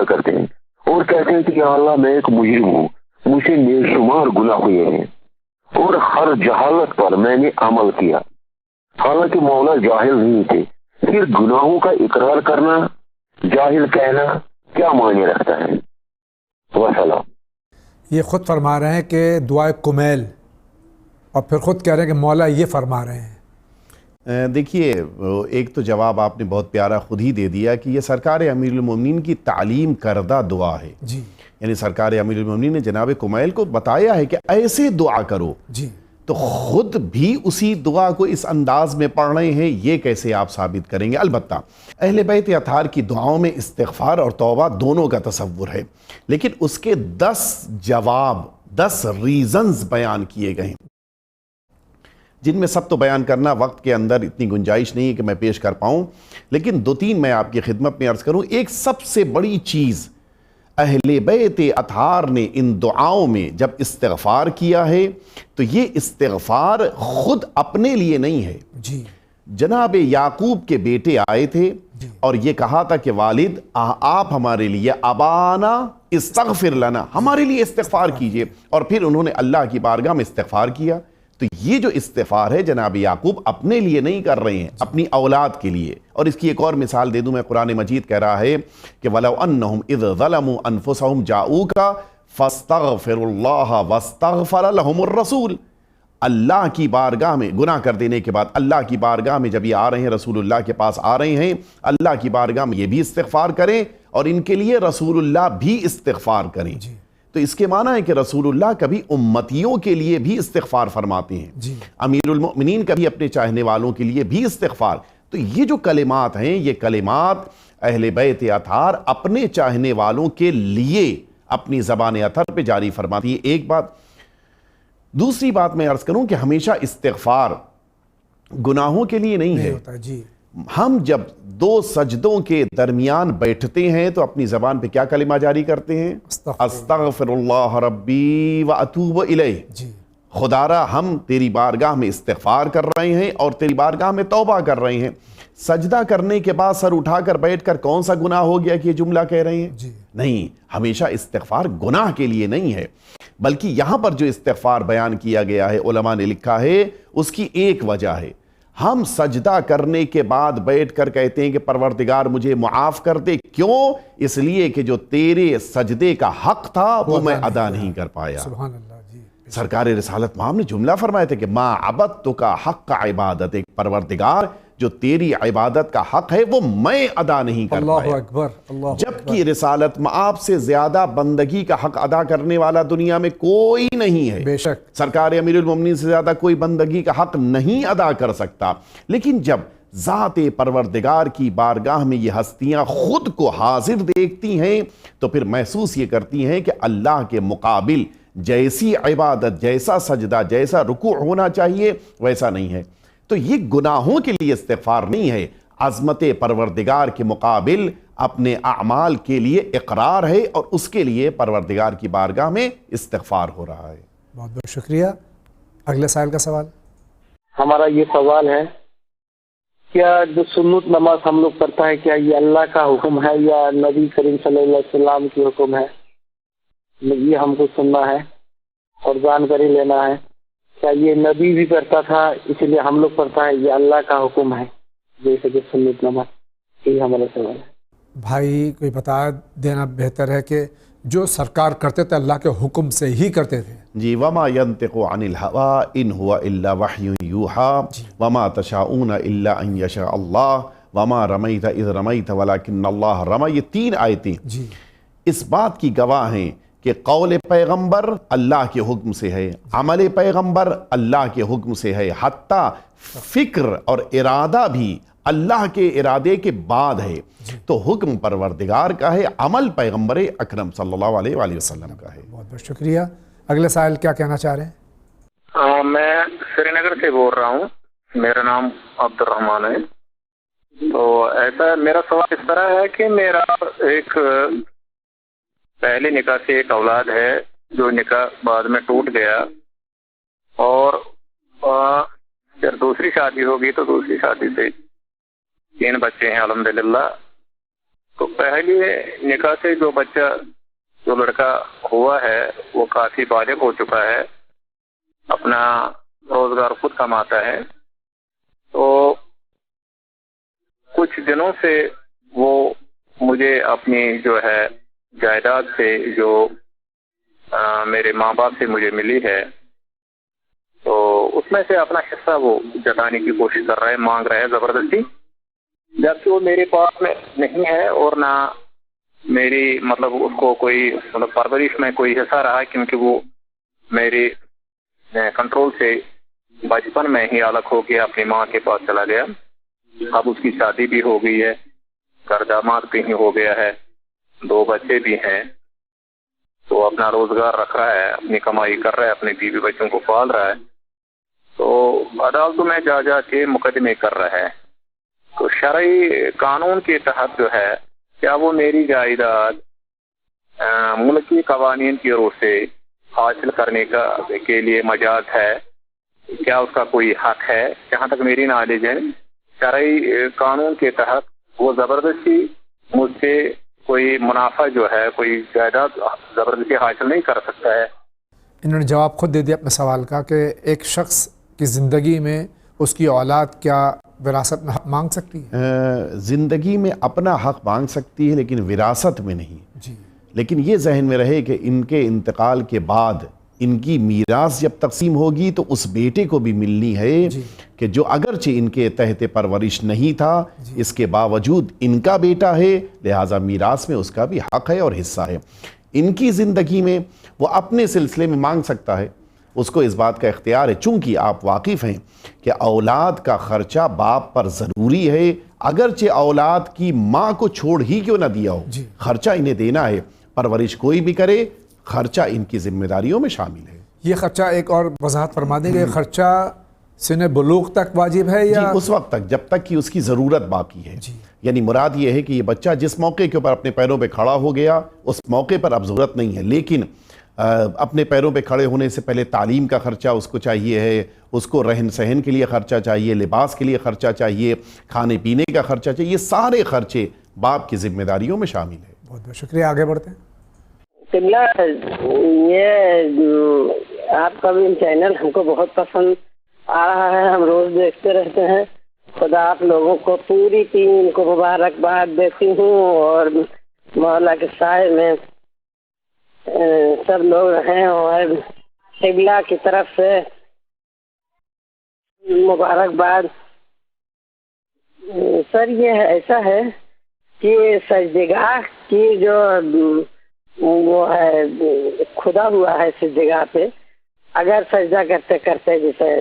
S9: کرتے ہیں اور کہتے ہیں کہ یا اللہ میں ایک مجرم ہوں، مجھ سے بے شمار گناہ ہوئے ہیں اور ہر جہالت پر میں نے عمل کیا. حالانکہ مولا جاہل نہیں تھے. پھر گناہوں کا اقرار کرنا، جاہل کہنا کیا معنی رکھتا ہے؟ وسلام.
S1: یہ خود فرما رہے ہیں کہ دعائے کمیل، اور پھر خود کہہ رہے ہیں کہ مولا یہ فرما رہے ہیں.
S2: دیکھیے ایک تو جواب آپ نے بہت پیارا خود ہی دے دیا کہ یہ سرکار امیر المومنین کی تعلیم کردہ دعا ہے.
S1: جی.
S2: یعنی سرکار امیر المومنین نے جناب کمیل کو بتایا ہے کہ ایسے دعا کرو.
S1: جی.
S2: تو خود بھی اسی دعا کو اس انداز میں پڑھ رہے ہیں، یہ کیسے آپ ثابت کریں گے؟ البتہ اہل بیت اطہار کی دعاؤں میں استغفار اور توبہ دونوں کا تصور ہے، لیکن اس کے 10 جواب 10 ریزنز بیان کیے گئے ہیں، جن میں سب تو بیان کرنا وقت کے اندر اتنی گنجائش نہیں ہے کہ میں پیش کر پاؤں، لیکن 2-3 میں آپ کی خدمت میں عرض کروں. ایک سب سے بڑی چیز اہل بیت اطہار نے ان دعاؤں میں جب استغفار کیا ہے تو یہ استغفار خود اپنے لیے نہیں ہے.
S1: جی.
S2: جناب یعقوب کے بیٹے آئے تھے اور یہ کہا تھا کہ والد آپ ہمارے لیے ابانا استغفر لنا، ہمارے لیے استغفار کیجئے، اور پھر انہوں نے اللہ کی بارگاہ میں استغفار کیا. تو یہ جو استغفار ہے جناب یعقوب اپنے لیے نہیں کر رہے ہیں، اپنی اولاد کے لیے. اور اس کی ایک اور مثال دے دوں میں. قرآن مجید کہہ رہا ہے کہ وَلَوْ أَنَّهُمْ إِذْ ظَلَمُوا أَنفُسَهُمْ جَاءُوكَ فَاسْتَغْفِرُوا اللَّهَ وَاسْتَغْفَرَ لَهُمُ الرَّسُولُ. اللہ کی بارگاہ میں گناہ کر دینے کے بعد اللہ کی بارگاہ میں جب یہ آ رہے ہیں، رسول اللہ کے پاس آ رہے ہیں، اللہ کی بارگاہ میں یہ بھی استغفار کریں اور ان کے لیے رسول اللہ بھی استغفار کریں. تو اس کے معنی ہے کہ رسول اللہ کبھی امتیوں کے لیے بھی استغفار فرماتے ہیں. امیر المؤمنین کبھی اپنے چاہنے والوں کے لیے بھی استغفار. تو یہ جو کلمات ہیں، یہ کلمات اہل بیت اطہار اپنے چاہنے والوں کے لیے اپنی زبان اطہر پہ جاری فرماتی ہے. ایک بات. دوسری بات میں عرض کروں کہ ہمیشہ استغفار گناہوں کے لیے نہیں ہے.
S1: جی.
S2: ہم جب 2 سجدوں کے درمیان بیٹھتے ہیں تو اپنی زبان پہ کیا کلمہ جاری کرتے ہیں؟ استغفر اللہ ربی واتوب الیہ.
S1: جی.
S2: خدارا ہم تیری بارگاہ میں استغفار کر رہے ہیں اور تیری بارگاہ میں توبہ کر رہے ہیں. سجدہ کرنے کے بعد سر اٹھا کر بیٹھ کر کون سا گناہ ہو گیا کہ یہ جملہ کہہ رہے ہیں؟
S1: جی.
S2: نہیں، ہمیشہ استغفار گناہ کے لیے نہیں ہے، بلکہ یہاں پر جو استغفار بیان کیا گیا ہے علماء نے لکھا ہے اس کی ایک وجہ ہے. ہم سجدہ کرنے کے بعد بیٹھ کر کہتے ہیں کہ پروردگار مجھے معاف کر دے. کیوں؟ اس لیے کہ جو تیرے سجدے کا حق تھا وہ میں ادا نہیں کر پایا.
S1: سبحان اللہ. جی.
S2: سرکار رسالت مآب نے جملہ فرمایا تھا کہ ما عبدتک حق عبادت، ایک پروردگار جو تیری عبادت کا حق ہے وہ میں ادا نہیں کر پایا.
S1: اللہ اکبر. اللہ
S2: جبکہ رسالت مآب سے زیادہ بندگی کا حق ادا کرنے والا دنیا میں کوئی نہیں ہے.
S1: بے شک.
S2: سرکار امیر المومنین سے زیادہ کوئی بندگی کا حق نہیں ادا کر سکتا. لیکن جب ذات پروردگار کی بارگاہ میں یہ ہستیاں خود کو حاضر دیکھتی ہیں تو پھر محسوس یہ کرتی ہیں کہ اللہ کے مقابل جیسی عبادت، جیسا سجدہ، جیسا رکوع ہونا چاہیے ویسا نہیں ہے. تو یہ گناہوں کے لیے استغفار نہیں ہے، عظمت پروردگار کے مقابل اپنے اعمال کے لیے اقرار ہے اور اس کے لیے پروردگار کی بارگاہ میں استغفار ہو رہا ہے.
S1: بہت بہت شکریہ. اگلے سائل کا سوال.
S5: ہمارا یہ سوال ہے، کیا جو سنت نماز ہم لوگ پڑھتا ہے کیا یہ اللہ کا حکم ہے یا نبی کریم صلی اللہ علیہ وسلم کی حکم ہے؟ یہ ہم کو سننا ہے اور جانکاری لینا ہے. کیا یہ نبی بھی پڑھتا تھا اس لیے ہم لوگ پڑھتا ہے، یہ اللہ کا حکم ہے جیسے کہ سنت نماز؟ یہ ہمارا سوال ہے.
S1: بھائی کوئی بتا دینا بہتر ہے کہ جو سرکار کرتے تھے اللہ کے حکم سے ہی کرتے تھے.
S2: جی وما ينطق عن الهوى ان هو الا وحی یوحى وما تشاءون الا ان یشاء اللہ وما رمیت اذ رمیت ولکن اللہ رمی. یہ 3 آیتیں اس بات کی گواہ ہیں کہ قول پیغمبر اللہ کے حکم سے ہے، عمل پیغمبر اللہ کے حکم سے ہے، حتیٰ فکر اور ارادہ بھی اللہ کے ارادے کے بعد ہے. تو حکم پروردگار کا ہے، عمل پیغمبر اکرم صلی اللہ علیہ وآلہ وسلم کا ہے.
S1: بہت بہت شکریہ. اگلے سائل کیا کہنا چاہ رہے ہیں؟
S4: میں سری نگر سے بول رہا ہوں، میرا نام عبد الرحمان ہے. تو ایسا میرا سوال اس طرح ہے کہ میرا ایک پہلے نکاح سے ایک اولاد ہے جو نکاح بعد میں ٹوٹ گیا، اور جب دوسری شادی ہوگی تو دوسری شادی سے 3 بچے ہیں الحمدللہ. تو پہلے نکاح سے جو لڑکا ہوا ہے وہ کافی بالغ ہو چکا ہے، اپنا روزگار خود کماتا ہے. تو کچھ دنوں سے وہ مجھے اپنی جو ہے جائیداد سے جو میرے ماں باپ سے مجھے ملی ہے تو اس میں سے اپنا حصہ وہ جتانے کی کوشش کر رہا ہے، مانگ رہا ہے زبردستی، جبکہ وہ میرے پاس میں نہیں ہے اور نہ میری مطلب اس کو کوئی مطلب پرورش میں کوئی حصہ رہا، کیونکہ وہ میری کنٹرول سے بچپن میں ہی الگ ہو کے اپنی ماں کے پاس چلا گیا. اب اس کی شادی بھی ہو گئی ہے، گھر داماد بھی ہو گیا ہے، 2 بچے بھی ہیں. تو اپنا روزگار رکھ رہا ہے، اپنی کمائی کر رہا ہے، اپنے بیوی بچوں کو پال رہا ہے. تو عدالتوں میں جا کے مقدمے کر رہا ہے. تو شرعی قانون کے تحت جو ہے کیا وہ میری جائیداد ملکی قوانین کی روح سے حاصل کرنے کے لیے مجاز ہے؟ کیا اس کا کوئی حق ہے؟ جہاں تک میری نالج ہے شرعی قانون کے تحت وہ زبردستی مجھ سے کوئی منافع جو ہے کوئی جائیداد زبردستی حاصل نہیں کر سکتا ہے.
S1: انہوں نے جواب خود دے دیا اپنے سوال کا کہ ایک شخص کی زندگی میں اس کی اولاد کیا وراثت میں حق مانگ سکتی ہے؟
S2: زندگی میں اپنا حق مانگ سکتی ہے لیکن وراثت میں نہیں. لیکن یہ ذہن میں رہے کہ ان کے انتقال کے بعد ان کی میراث جب تقسیم ہوگی تو اس بیٹے کو بھی ملنی ہے کہ جو اگرچہ ان کے تحت پرورش نہیں تھا اس کے باوجود ان کا بیٹا ہے، لہٰذا میراث میں اس کا بھی حق ہے اور حصہ ہے. ان کی زندگی میں وہ اپنے سلسلے میں مانگ سکتا ہے، اس کو اس بات کا اختیار ہے. چونکہ آپ واقف ہیں کہ اولاد کا خرچہ باپ پر ضروری ہے، اگرچہ اولاد کی ماں کو چھوڑ ہی کیوں نہ دیا ہو، خرچہ انہیں دینا ہے. پرورش کوئی بھی کرے، خرچہ ان کی ذمہ داریوں میں شامل ہے.
S1: یہ خرچہ ایک اور وضاحت فرما دیں گے، خرچہ سن بلوغ تک واجب ہے یا
S2: اس وقت تک جب تک کہ اس کی ضرورت باقی ہے؟ یعنی مراد یہ ہے کہ یہ بچہ جس موقع کے اوپر اپنے پیروں پہ کھڑا ہو گیا اس موقع پر اب ضرورت نہیں ہے، لیکن اپنے پیروں پہ کھڑے ہونے سے پہلے تعلیم کا خرچہ اس کو چاہیے ہے، اس کو رہن سہن کے لیے خرچہ چاہیے، لباس کے لیے خرچہ چاہیے، کھانے پینے کا خرچہ چاہیے. یہ سارے خرچے باپ کی ذمہ داریوں میں شامل ہیں.
S1: بہت بہت شکریہ. آگے بڑھتے ہیں.
S5: یہ آپ کا بھی چینل ہم کو بہت پسند آ رہا ہے، ہم روز دیکھتے رہتے ہیں. خدا آپ لوگوں کو پوری ٹیم کو مبارکباد دیتی ہوں اور مولا کے سائے میں سب لوگ رہیں اور قبلہ کی طرف سے مبارکباد. سر یہ ایسا ہے کہ سجدگاہ کی جو وہ ہے کھدا ہوا ہے سجدگاہ پہ، اگر سجدہ کرتے کرتے جیسے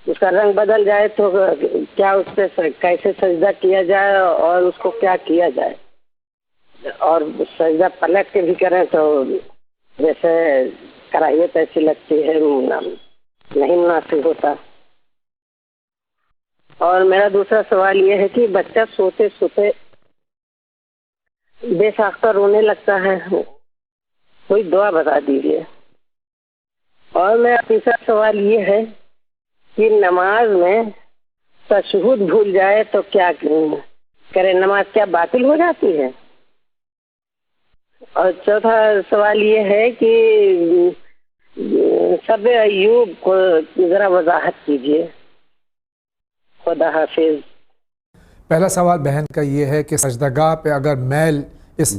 S5: اس کا رنگ بدل جائے تو کیا اس پہ کیسے سجدہ کیا جائے اور اس کو کیا کیا جائے؟ اور سجدہ پلٹ کے بھی کریں تو جیسے کراہیت ایسی لگتی ہے، نہیں مناسب ہوتا۔ اور میرا دوسرا سوال یہ ہے کہ بچہ سوتے سوتے بے ساختہ رونے لگتا ہے، کوئی دعا بتا دیجیے۔ اور میرا تیسرا سوال یہ ہے کہ نماز میں تشہد بھول جائے تو کیا کرے؟ نماز کیا باطل ہو جاتی ہے؟ اور چوتھا سوال یہ ہے کہ صبر ایوب کو ذرا وضاحت کیجیے۔ خدا حافظ۔
S1: پہلا سوال بہن کا یہ ہے کہ سجدگاہ پہ اگر میل اس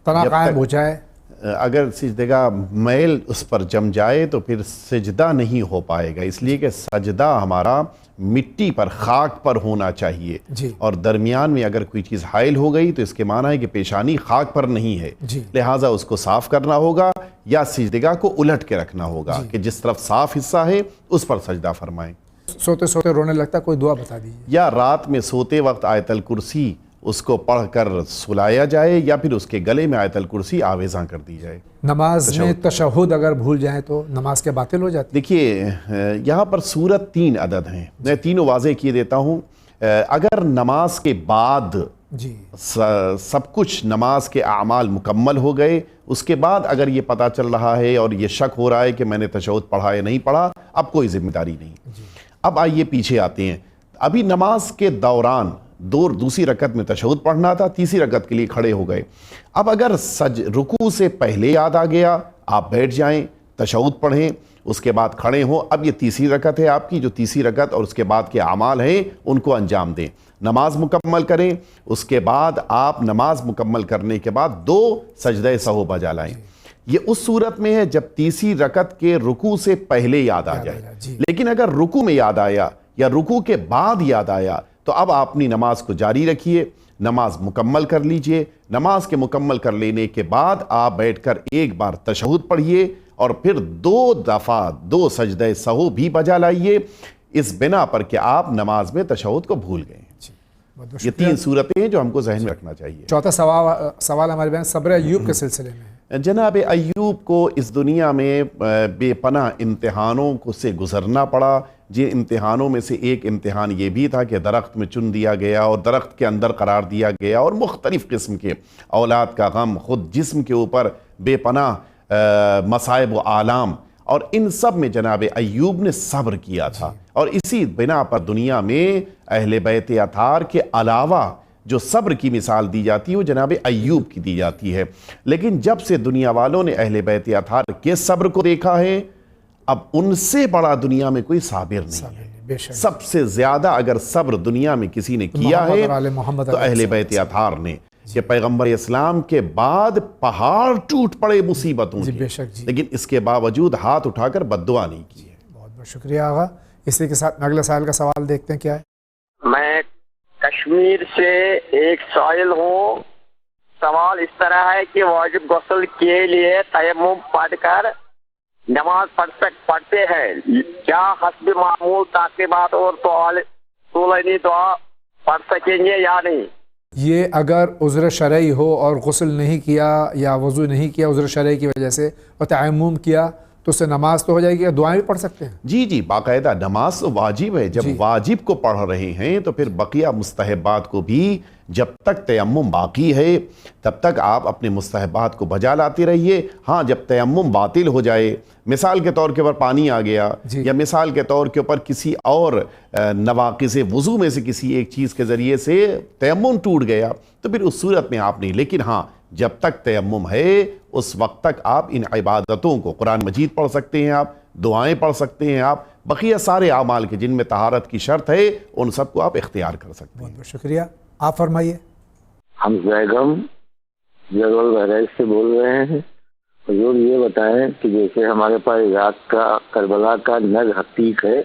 S1: طرح قائم ہو جائے،
S2: اگر سجدگاہ میل اس پر جم جائے تو پھر سجدہ نہیں ہو پائے گا، اس لیے کہ سجدہ ہمارا مٹی پر، خاک پر ہونا چاہیے، اور درمیان میں اگر کوئی چیز حائل ہو گئی تو اس کے معنی ہے کہ پیشانی خاک پر نہیں ہے، لہٰذا اس کو صاف کرنا ہوگا یا سجدگاہ کو الٹ کے رکھنا ہوگا کہ جس طرف صاف حصہ ہے اس پر سجدہ فرمائیں۔
S1: سوتے سوتے رونے لگتا، کوئی دعا بتا دیجیے۔
S2: یا رات میں سوتے وقت آیت الکرسی اس کو پڑھ کر سلایا جائے یا پھر اس کے گلے میں آیت الکرسی آویزاں کر دی جائے۔
S1: نماز میں تشہد اگر بھول جائیں تو نماز کے باطل ہو جاتی؟
S2: دیکھیے یہاں پر صورت 3 عدد ہیں، میں تینوں واضح کیے دیتا ہوں۔ اگر نماز کے بعد سب کچھ نماز کے اعمال مکمل ہو گئے، اس کے بعد اگر یہ پتہ چل رہا ہے اور یہ شک ہو رہا ہے کہ میں نے تشہد پڑھا یا نہیں پڑھا، اب کوئی ذمہ داری نہیں۔ اب آئیے پیچھے آتے ہیں، ابھی نماز کے دوران دوسری رکعت میں تشہد پڑھنا تھا، تیسری رکعت کے لیے کھڑے ہو گئے۔ اب اگر رکوع سے پہلے یاد آ گیا، آپ بیٹھ جائیں، تشہد پڑھیں، اس کے بعد کھڑے ہوں۔ اب یہ تیسری رکعت ہے آپ کی، جو تیسری رکعت اور اس کے بعد کے اعمال ہیں ان کو انجام دیں، نماز مکمل کریں۔ اس کے بعد آپ نماز مکمل کرنے کے بعد 2 سجدہ سہو بجا لائیں۔ یہ اس صورت میں ہے جب تیسری رکعت کے رکوع سے پہلے یاد آ جائے، لیکن اگر رکوع میں یاد آیا یا رکوع کے بعد یاد آیا تو اب آپ اپنی نماز کو جاری رکھیے، نماز مکمل کر لیجئے۔ نماز کے مکمل کر لینے کے بعد آپ بیٹھ کر ایک بار تشہد پڑھیے اور پھر 2 دفعہ 2 سجدہ سہو بھی بجا لائیے، اس بنا پر کہ آپ نماز میں تشہد کو بھول گئے ہیں۔ یہ 3 صورتیں ہیں جو ہم کو ذہن میں رکھنا چاہیے۔
S1: چوتھا سوال ہمارے بہن صبر ایوب کے سلسلے میں ہے۔
S2: جناب ایوب کو اس دنیا میں بے پناہ امتحانوں کو سے گزرنا پڑا۔ جن امتحانوں میں سے ایک امتحان یہ بھی تھا کہ درخت میں چن دیا گیا اور درخت کے اندر قرار دیا گیا، اور مختلف قسم کے اولاد کا غم، خود جسم کے اوپر بے پناہ مصائب و آلام، اور ان سب میں جناب ایوب نے صبر کیا تھا، اور اسی بنا پر دنیا میں اہل بیت اطہار کے علاوہ جو صبر کی مثال دی جاتی ہے وہ جناب ایوب کی دی جاتی ہے۔ لیکن جب سے دنیا والوں نے اہل بیت اطہار کے صبر کو دیکھا ہے، اب ان سے بڑا دنیا میں کوئی صابر نہیں ہے۔ سب سے زیادہ اگر صبر دنیا میں کسی نے کیا ہے تو اہل بیت اطہار نے، کہ پیغمبر اسلام کے بعد پہاڑ ٹوٹ پڑے مصیبتوں کے، لیکن اس کے باوجود ہاتھ اٹھا کر بد دعا نہیں کی ہے۔
S1: بہت بہت شکریہ آغا۔ اسی کے ساتھ اگلے سائل کا سوال دیکھتے ہیں کیا ہے۔
S10: میں کشمیر سے ایک سائل ہوں، سوال اس طرح ہے کہ واجب غسل کے لیے تیمم پڑھ کر نماز پڑھتے ہیں، کیا حسب معمول تاکیبات اور طولانی دعا پڑھ سکیں گے یا نہیں؟
S1: یہ اگر عذر شرعی ہو اور غسل نہیں کیا یا وضو نہیں کیا عذر شرعی کی وجہ سے اور تیمم کیا تو اس سے نماز تو ہو جائے گی، دعائیں بھی پڑھ سکتے ہیں؟
S2: جی باقاعدہ نماز واجب ہے، جب واجب کو پڑھ رہے ہیں تو پھر بقیہ مستحبات کو بھی، جب تک تیمم باقی ہے تب تک آپ اپنے مستحبات کو بجا لاتے رہیے۔ ہاں جب تیمم باطل ہو جائے، مثال کے طور کے اوپر پانی آ گیا یا مثال کے طور کے اوپر کسی اور نواقض وضو میں سے کسی ایک چیز کے ذریعے سے تیمم ٹوٹ گیا تو پھر اس صورت میں آپ نہیں، لیکن ہاں جب تک تیمم ہے اس وقت تک آپ ان عبادتوں کو، قرآن مجید پڑھ سکتے ہیں، آپ دعائیں پڑھ سکتے ہیں، آپ بقیہ سارے اعمال کے جن میں طہارت کی شرط ہے ان سب کو آپ اختیار کر سکتے ہیں۔
S1: بہت بہت شکریہ۔ آپ فرمائیے۔
S9: ہم زیگم جگل بہرائچ سے بول رہے ہیں۔ حضور یہ بتائیں کہ جیسے ہمارے پاس عراق کا کربلا کا نگ حقیق ہے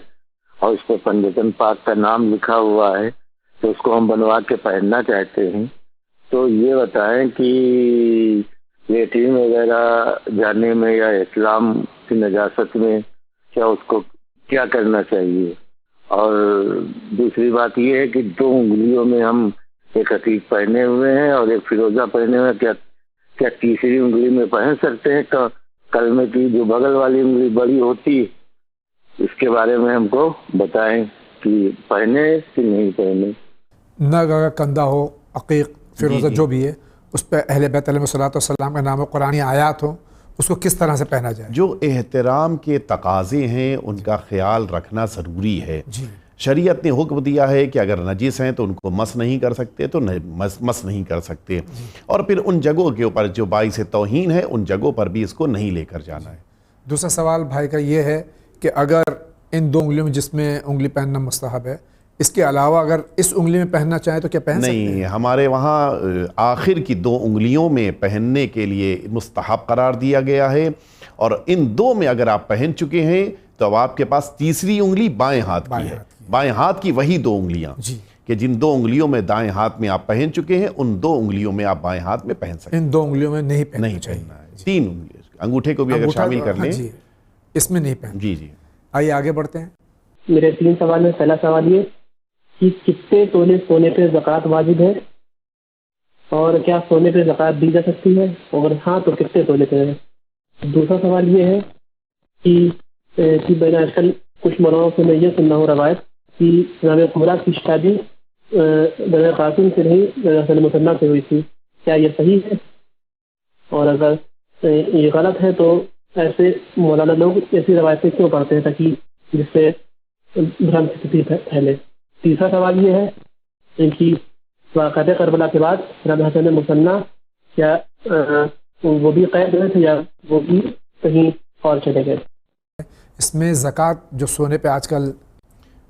S9: اور اس پہ پنجتن پاک کا نام لکھا ہوا ہے تو اس کو ہم بنوا کے پہننا چاہتے ہیں، تو یہ بتائیں کہ لیٹرین وغیرہ جانے میں یا اسلام کی نجاست میں کیا اس کو کیا کرنا چاہیے؟ اور دوسری بات یہ ہے کہ 2 انگلیوں میں ہم ایک عتیق پہنے ہوئے ہیں اور ایک فیروزہ پہنے ہوئے ہیں. کیا تیسری انگلی میں پہن سکتے ہیں؟ کلمے کی جو بغل والی انگلی بڑی ہوتی، اس کے بارے میں ہم کو بتائیں کہ پہنے کہ نہیں پہنے.
S1: نگ اگر کندھا ہو، عقیق، فیروزہ جو بھی ہے، اس پہ اہل بیت علیہ السلام کا نام و قرآنی آیات ہو، اس کو کس طرح سے پہنا جائے؟
S2: جو احترام کے تقاضے ہیں ان کا خیال رکھنا ضروری ہے. شریعت نے حکم دیا ہے کہ اگر نجس ہیں تو ان کو مس نہیں کر سکتے، تو مس نہیں کر سکتے. اور پھر ان جگہوں کے اوپر جو باعث توہین ہے ان جگہوں پر بھی اس کو نہیں لے کر جانا ہے.
S1: دوسرا سوال بھائی کا یہ ہے کہ اگر ان 2 انگلیوں میں جس میں انگلی پہننا مستحب ہے، اس کے علاوہ اگر اس انگلی میں پہننا چاہیں تو کیا پہن سکتے ہیں؟
S2: نہیں، ہمارے وہاں آخر کی 2 انگلیوں میں پہننے کے لیے مستحب قرار دیا گیا ہے، اور ان 2 میں اگر آپ پہن چکے ہیں تو اب آپ کے پاس تیسری انگلی بائیں ہاتھ کی ہے. بائیں ہاتھ کی وہی 2 انگلیاں کہ جن 2 انگلیوں میں دائیں ہاتھ میں آپ پہن چکے ہیں، ان 2 انگلیوں میں آپ بائیں ہاتھ میں پہن سکتے ہیں.
S1: ان 2 انگلیوں میں نہیں پہننا
S2: ہے. 3 انگلی، انگوٹھے کو بھی اگر شامل کر لیں
S1: اس میں نہیں پہننا.
S2: جی.
S1: آئیے آگے بڑھتے ہیں.
S5: میرے 3 سوال ہیں. پہلا سوال یہ کہ کتنے تولے سونے پہ زکوٰۃ واجب ہے، اور کیا سونے پہ زکوٰۃ دی جا سکتی ہے، اور ہاں تو کتنے تولے پہ ہے. دوسرا سوال یہ ہے کہ بین آج کل کچھ مروں سے میں یہ سننا ہوں روایت کہ جناب قمرہ کی شادی بین قاسم سے نہیں حسن مصنع سے ہوئی تھی. کیا یہ صحیح ہے؟ اور اگر یہ غلط ہے تو ایسے مولانا لوگ ایسی روایتیں کیوں پڑھتے ہیں تاکہ جس سے بھرم کی ستیتی پھیلے. تیسرا سوال یہ ہے کہ واقعہ کربلا کے بعد جناب حسن مصنع کیا وہ بھی قید ہوئے تھے یا وہ بھی کہیں اور چلے گئے؟
S1: اس میں زکوٰۃ جو سونے پہ آج کل،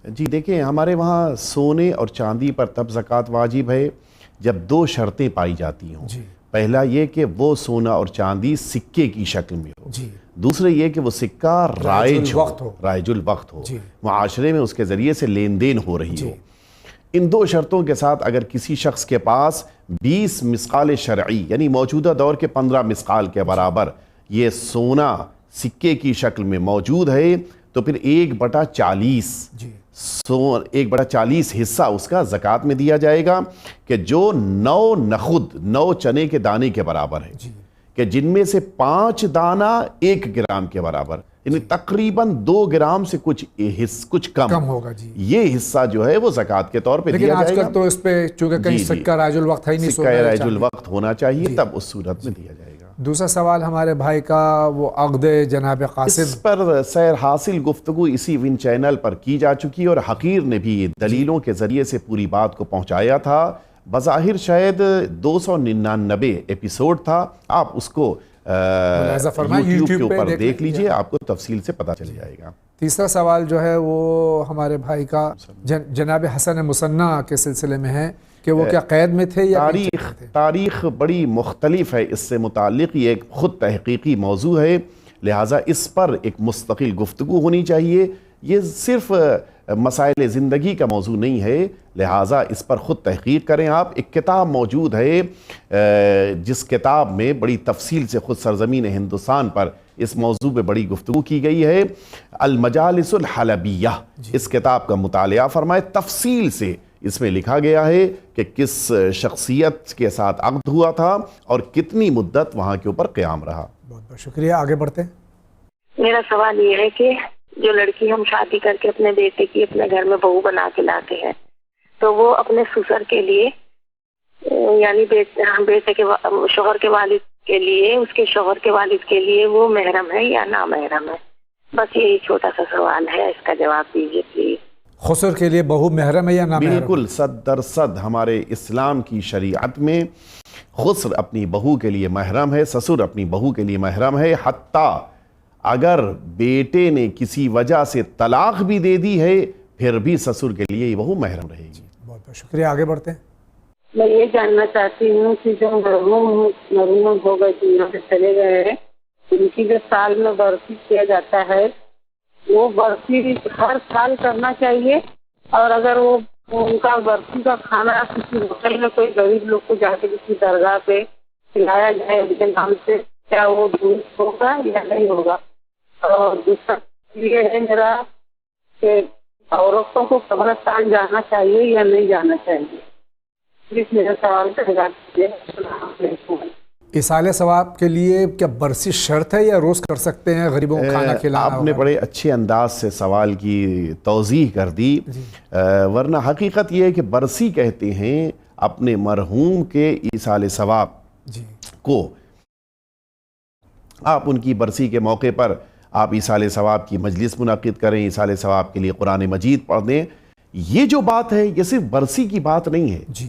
S2: جی دیکھیں، ہمارے وہاں سونے اور چاندی پر تب زکوٰۃ واجب ہے جب 2 شرطیں پائی جاتی ہوں. پہلا یہ کہ وہ سونا اور چاندی سکے کی شکل میں ہو. دوسرے یہ کہ وہ سکہ رائج الوقت ہو، معاشرے میں اس کے ذریعے سے لین دین ہو رہی ہو. ان 2 شرطوں کے ساتھ اگر کسی شخص کے پاس 20 مثقال شرعی یعنی موجودہ دور کے 15 مثقال کے برابر یہ سونا سکے کی شکل میں موجود ہے تو پھر 1/40 1/40 حصہ اس کا زکوٰۃ میں دیا جائے گا، کہ جو 9 چنے کے دانے کے برابر ہے، کہ جن میں سے 5 دانہ 1 گرام کے برابر، یعنی تقریباً 2 گرام سے کچھ کم ہوگا. یہ حصہ جو ہے وہ زکوٰۃ کے طور پہ دیا جائے گا.
S1: لیکن آج کل تو اس پہ چونکہ کہیں سکہ رائج الوقت ہے ہی نہیں،
S2: سکہ رائج الوقت ہونا چاہیے، تب اس صورت میں دیا جائے گا.
S1: دوسرا سوال ہمارے بھائی کا وہ عقد جناب قاسم،
S2: اس پر سیر حاصل گفتگو اسی ون چینل پر کی جا چکی، اور حقیر نے بھی دلیلوں کے ذریعے سے پوری بات کو پہنچایا تھا. بظاہر شاید 299 ایپیسوڈ تھا، آپ اس کو یوٹیوب کے اوپر دیکھ لیجئے، آپ کو تفصیل سے پتہ چل جائے گا.
S1: تیسرا سوال جو ہے وہ ہمارے بھائی کا جناب حسن مصنع کے سلسلے میں ہے کہ وہ کیا قید میں تھے یا
S2: تاریخ بڑی مختلف ہے اس سے متعلق، یہ ایک خود تحقیقی موضوع ہے، لہٰذا اس پر ایک مستقل گفتگو ہونی چاہیے. یہ صرف مسائل زندگی کا موضوع نہیں ہے، لہٰذا اس پر خود تحقیق کریں آپ. ایک کتاب موجود ہے جس کتاب میں بڑی تفصیل سے خود سرزمین ہندوستان پر اس موضوع پہ بڑی گفتگو کی گئی ہے. المجالس الحلبیہ، اس کتاب کا مطالعہ فرمائے. تفصیل سے اس میں لکھا گیا ہے کہ کس شخصیت کے ساتھ عقد ہوا تھا اور کتنی مدت وہاں کے اوپر قیام رہا.
S1: بہت بہت شکریہ. آگے بڑھتے ہیں.
S3: میرا سوال یہ ہے کہ جو لڑکی ہم شادی کر کے اپنے بیٹے کی اپنے گھر میں بہو بنا کے لاتے ہیں تو وہ اپنے سسر کے لیے یعنی بیٹے کے شوہر کے والد کے لیے، اس کے شوہر کے والد کے لیے وہ محرم ہے یا نامحرم ہے؟ بس یہی چھوٹا سا سوال ہے، اس کا جواب دیجیے پلیز.
S1: خسر کے لیے بہو محرم ہے یا نامحرم؟
S2: بالکل 100% ہمارے اسلام کی شریعت میں خسر اپنی بہو کے لیے محرم ہے، سسر اپنی بہو کے لیے محرم ہے. حتیٰ اگر بیٹے نے کسی وجہ سے طلاق بھی دے دی ہے پھر بھی سسر کے لیے یہ بہو محرم رہے گی.
S1: بہت بہت شکریہ. آگے بڑھتے ہیں.
S3: میں یہ جاننا چاہتی ہوں کہ جو مرحوم ہو گئے دنیا سے چلے گئے ہیں، ان کی جو سال میں برسی کیا جاتا ہے وہ برسی ہر سال کرنا چاہیے، اور اگر وہ ان کا برسی کا کھانا کسی ہوٹل میں کوئی غریب لوگ کو جا کے کسی درگاہ پہ کھلایا جائے ان کے نام سے، کیا وہ درست ہوگا یا نہیں ہوگا؟ اور دوسرا یہ ہے میرا کہ
S11: عورتوں کو قبرستان جانا چاہیے یا نہیں جانا چاہیے؟ پلیز میرا سوال کا جواب دیجیے. السلام علیکم.
S1: ایصال ثواب کے لیے کیا برسی شرط ہے یا روز کر سکتے ہیں غریبوں کو کھانا کھلانا؟
S2: آپ نے بڑے اچھے انداز سے سوال کی توضیح کر دی. ورنہ حقیقت یہ ہے کہ برسی کہتے ہیں اپنے مرحوم کے ایصال ثواب کو. آپ ان کی برسی کے موقع پر آپ ایصال ثواب کی مجلس منعقد کریں، ایصال ثواب کے لیے قرآن مجید پڑھ دیں. یہ جو بات ہے یہ صرف برسی کی بات نہیں ہے.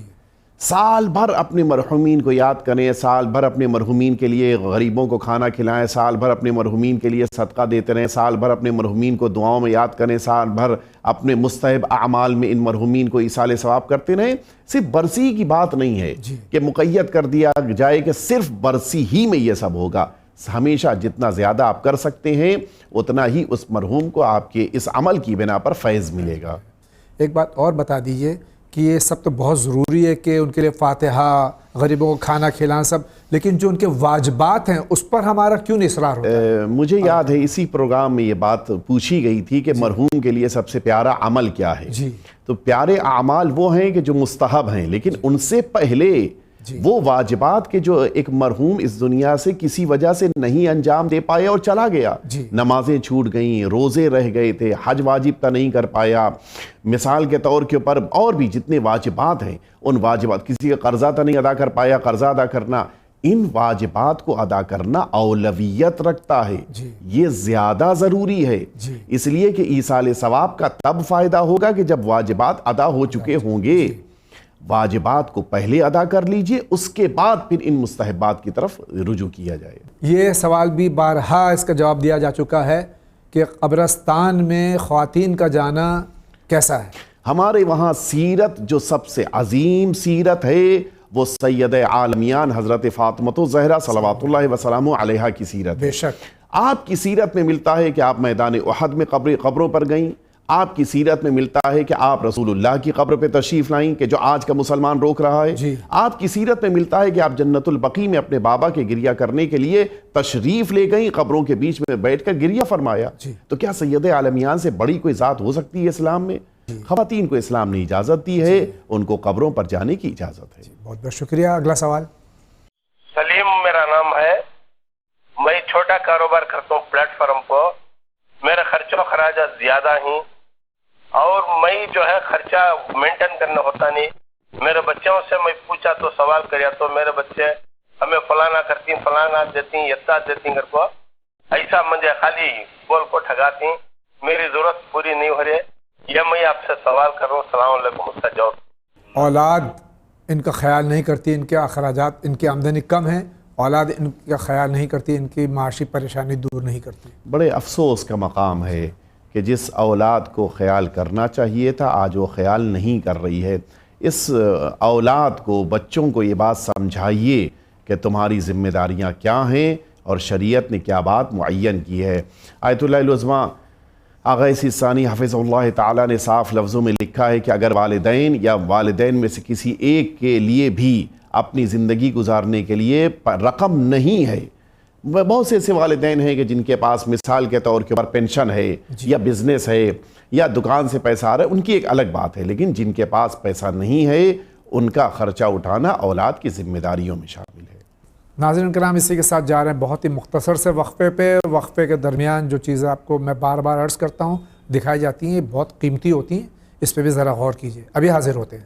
S2: سال بھر اپنے مرحومین کو یاد کریں، سال بھر اپنے مرحومین کے لیے غریبوں کو کھانا کھلائیں، سال بھر اپنے مرحومین کے لیے صدقہ دیتے رہیں، سال بھر اپنے مرحومین کو دعاؤں میں یاد کریں، سال بھر اپنے مستحب اعمال میں ان مرحومین کو ایصال ثواب کرتے رہیں. صرف برسی کی بات نہیں ہے کہ مقید کر دیا جائے کہ صرف برسی ہی میں یہ سب ہوگا. ہمیشہ جتنا زیادہ آپ کر سکتے ہیں اتنا ہی اس مرحوم کو آپ کے اس عمل کی بنا پر فیض ملے گا.
S1: ایک بات اور بتا دیجئے کہ یہ سب تو بہت ضروری ہے کہ ان کے لیے فاتحہ، غریبوں کو کھانا کھلانا سب، لیکن جو ان کے واجبات ہیں اس پر ہمارا کیوں نہیں اصرار ہوتا ہے؟
S2: مجھے یاد ہے اسی پروگرام میں یہ بات پوچھی گئی تھی کہ مرحوم کے لیے سب سے پیارا عمل کیا ہے. تو پیارے اعمال وہ ہیں کہ جو مستحب ہیں، لیکن ان سے پہلے وہ واجبات کے جو ایک مرحوم اس دنیا سے کسی وجہ سے نہیں انجام دے پائے اور چلا گیا. نمازیں چھوٹ گئیں، روزے رہ گئے تھے، حج واجب کا نہیں کر پایا، مثال کے طور کے اوپر اور بھی جتنے واجبات ہیں ان واجبات، کسی کا قرضہ تو نہیں ادا کر پایا، قرضہ ادا کرنا، ان واجبات کو ادا کرنا اولویت رکھتا ہے. یہ زیادہ ضروری ہے، اس لیے کہ ایصال ثواب کا تب فائدہ ہوگا کہ جب واجبات ادا ہو چکے ہوں گے. واجبات کو پہلے ادا کر لیجئے، اس کے بعد پھر ان مستحبات کی طرف رجوع کیا جائے.
S1: یہ سوال بھی بارہا اس کا جواب دیا جا چکا ہے کہ قبرستان میں خواتین کا جانا کیسا ہے؟
S2: ہمارے وہاں سیرت جو سب سے عظیم سیرت ہے وہ سید عالمیان حضرت فاطمہ الزہرا صلوات اللہ وسلامہ علیہا کی سیرت.
S1: بے شک
S2: آپ کی سیرت میں ملتا ہے کہ آپ میدان احد میں قبروں پر گئیں. آپ کی سیرت میں ملتا ہے کہ آپ رسول اللہ کی قبر پہ تشریف لائیں کہ جو آج کا مسلمان روک رہا ہے. آپ کی سیرت میں ملتا ہے کہ آپ جنت البقیع میں اپنے بابا کے گریہ کرنے کے لیے تشریف لے گئیں، قبروں کے بیچ میں بیٹھ کر گریہ فرمایا. تو کیا سید عالمیان سے بڑی کوئی ذات ہو سکتی ہے اسلام میں؟ خواتین کو اسلام نے اجازت دی ہے، ان کو قبروں پر جانے کی اجازت ہے.
S1: بہت بہت شکریہ. اگلا سوال.
S12: سلیم میرا نام ہے، میں چھوٹا کاروبار کرتا ہوں پلیٹ فارم کو. میرے خرچہ و خراجات زیادہ ہیں اور میں جو ہے خرچہ مینٹین کرنا ہوتا نہیں. میرے بچوں سے میں پوچھا تو سوال کریا تو میرے بچے ہمیں فلانا کرتی ہیں، فلانا دیتی ہیں، یتا دیتی ہیں کو ایسا مجھے خالی بول کو ٹھگاتی ہیں. میری ضرورت پوری نہیں ہو رہی ہے. یہ میں آپ سے سوال کر رہا ہوں. السلام علیکم. اس کا جواب.
S1: اولاد ان کا خیال نہیں کرتی، ان کے اخراجات، ان کی آمدنی کم ہے، اولاد ان کا خیال نہیں کرتی، ان کی معاشی پریشانی دور نہیں کرتی.
S2: بڑے افسوس کا مقام ہے کہ جس اولاد کو خیال کرنا چاہیے تھا آج وہ خیال نہیں کر رہی ہے. اس اولاد کو، بچوں کو یہ بات سمجھائیے کہ تمہاری ذمہ داریاں کیا ہیں اور شریعت نے کیا بات معین کی ہے. آیت اللہ العظمہ آغا ثانی حفظ اللہ تعالیٰ نے صاف لفظوں میں لکھا ہے کہ اگر والدین یا والدین میں سے کسی ایک کے لیے بھی اپنی زندگی گزارنے کے لیے رقم نہیں ہے، بہت سے ایسے والدین ہیں کہ جن کے پاس مثال کے طور کے اوپر پینشن ہے یا بزنس ہے یا دکان سے پیسہ آ رہا ہے، ان کی ایک الگ بات ہے، لیکن جن کے پاس پیسہ نہیں ہے ان کا خرچہ اٹھانا اولاد کی ذمہ داریوں میں شامل ہے.
S1: ناظرین کرام، اسی کے ساتھ جا رہے ہیں بہت ہی مختصر سے وقفے پہ. وقفے کے درمیان جو چیزیں آپ کو میں بار بار عرض کرتا ہوں دکھائی جاتی ہیں بہت قیمتی ہوتی ہیں، اس پہ بھی ذرا غور کیجیے. ابھی حاضر ہوتے ہیں.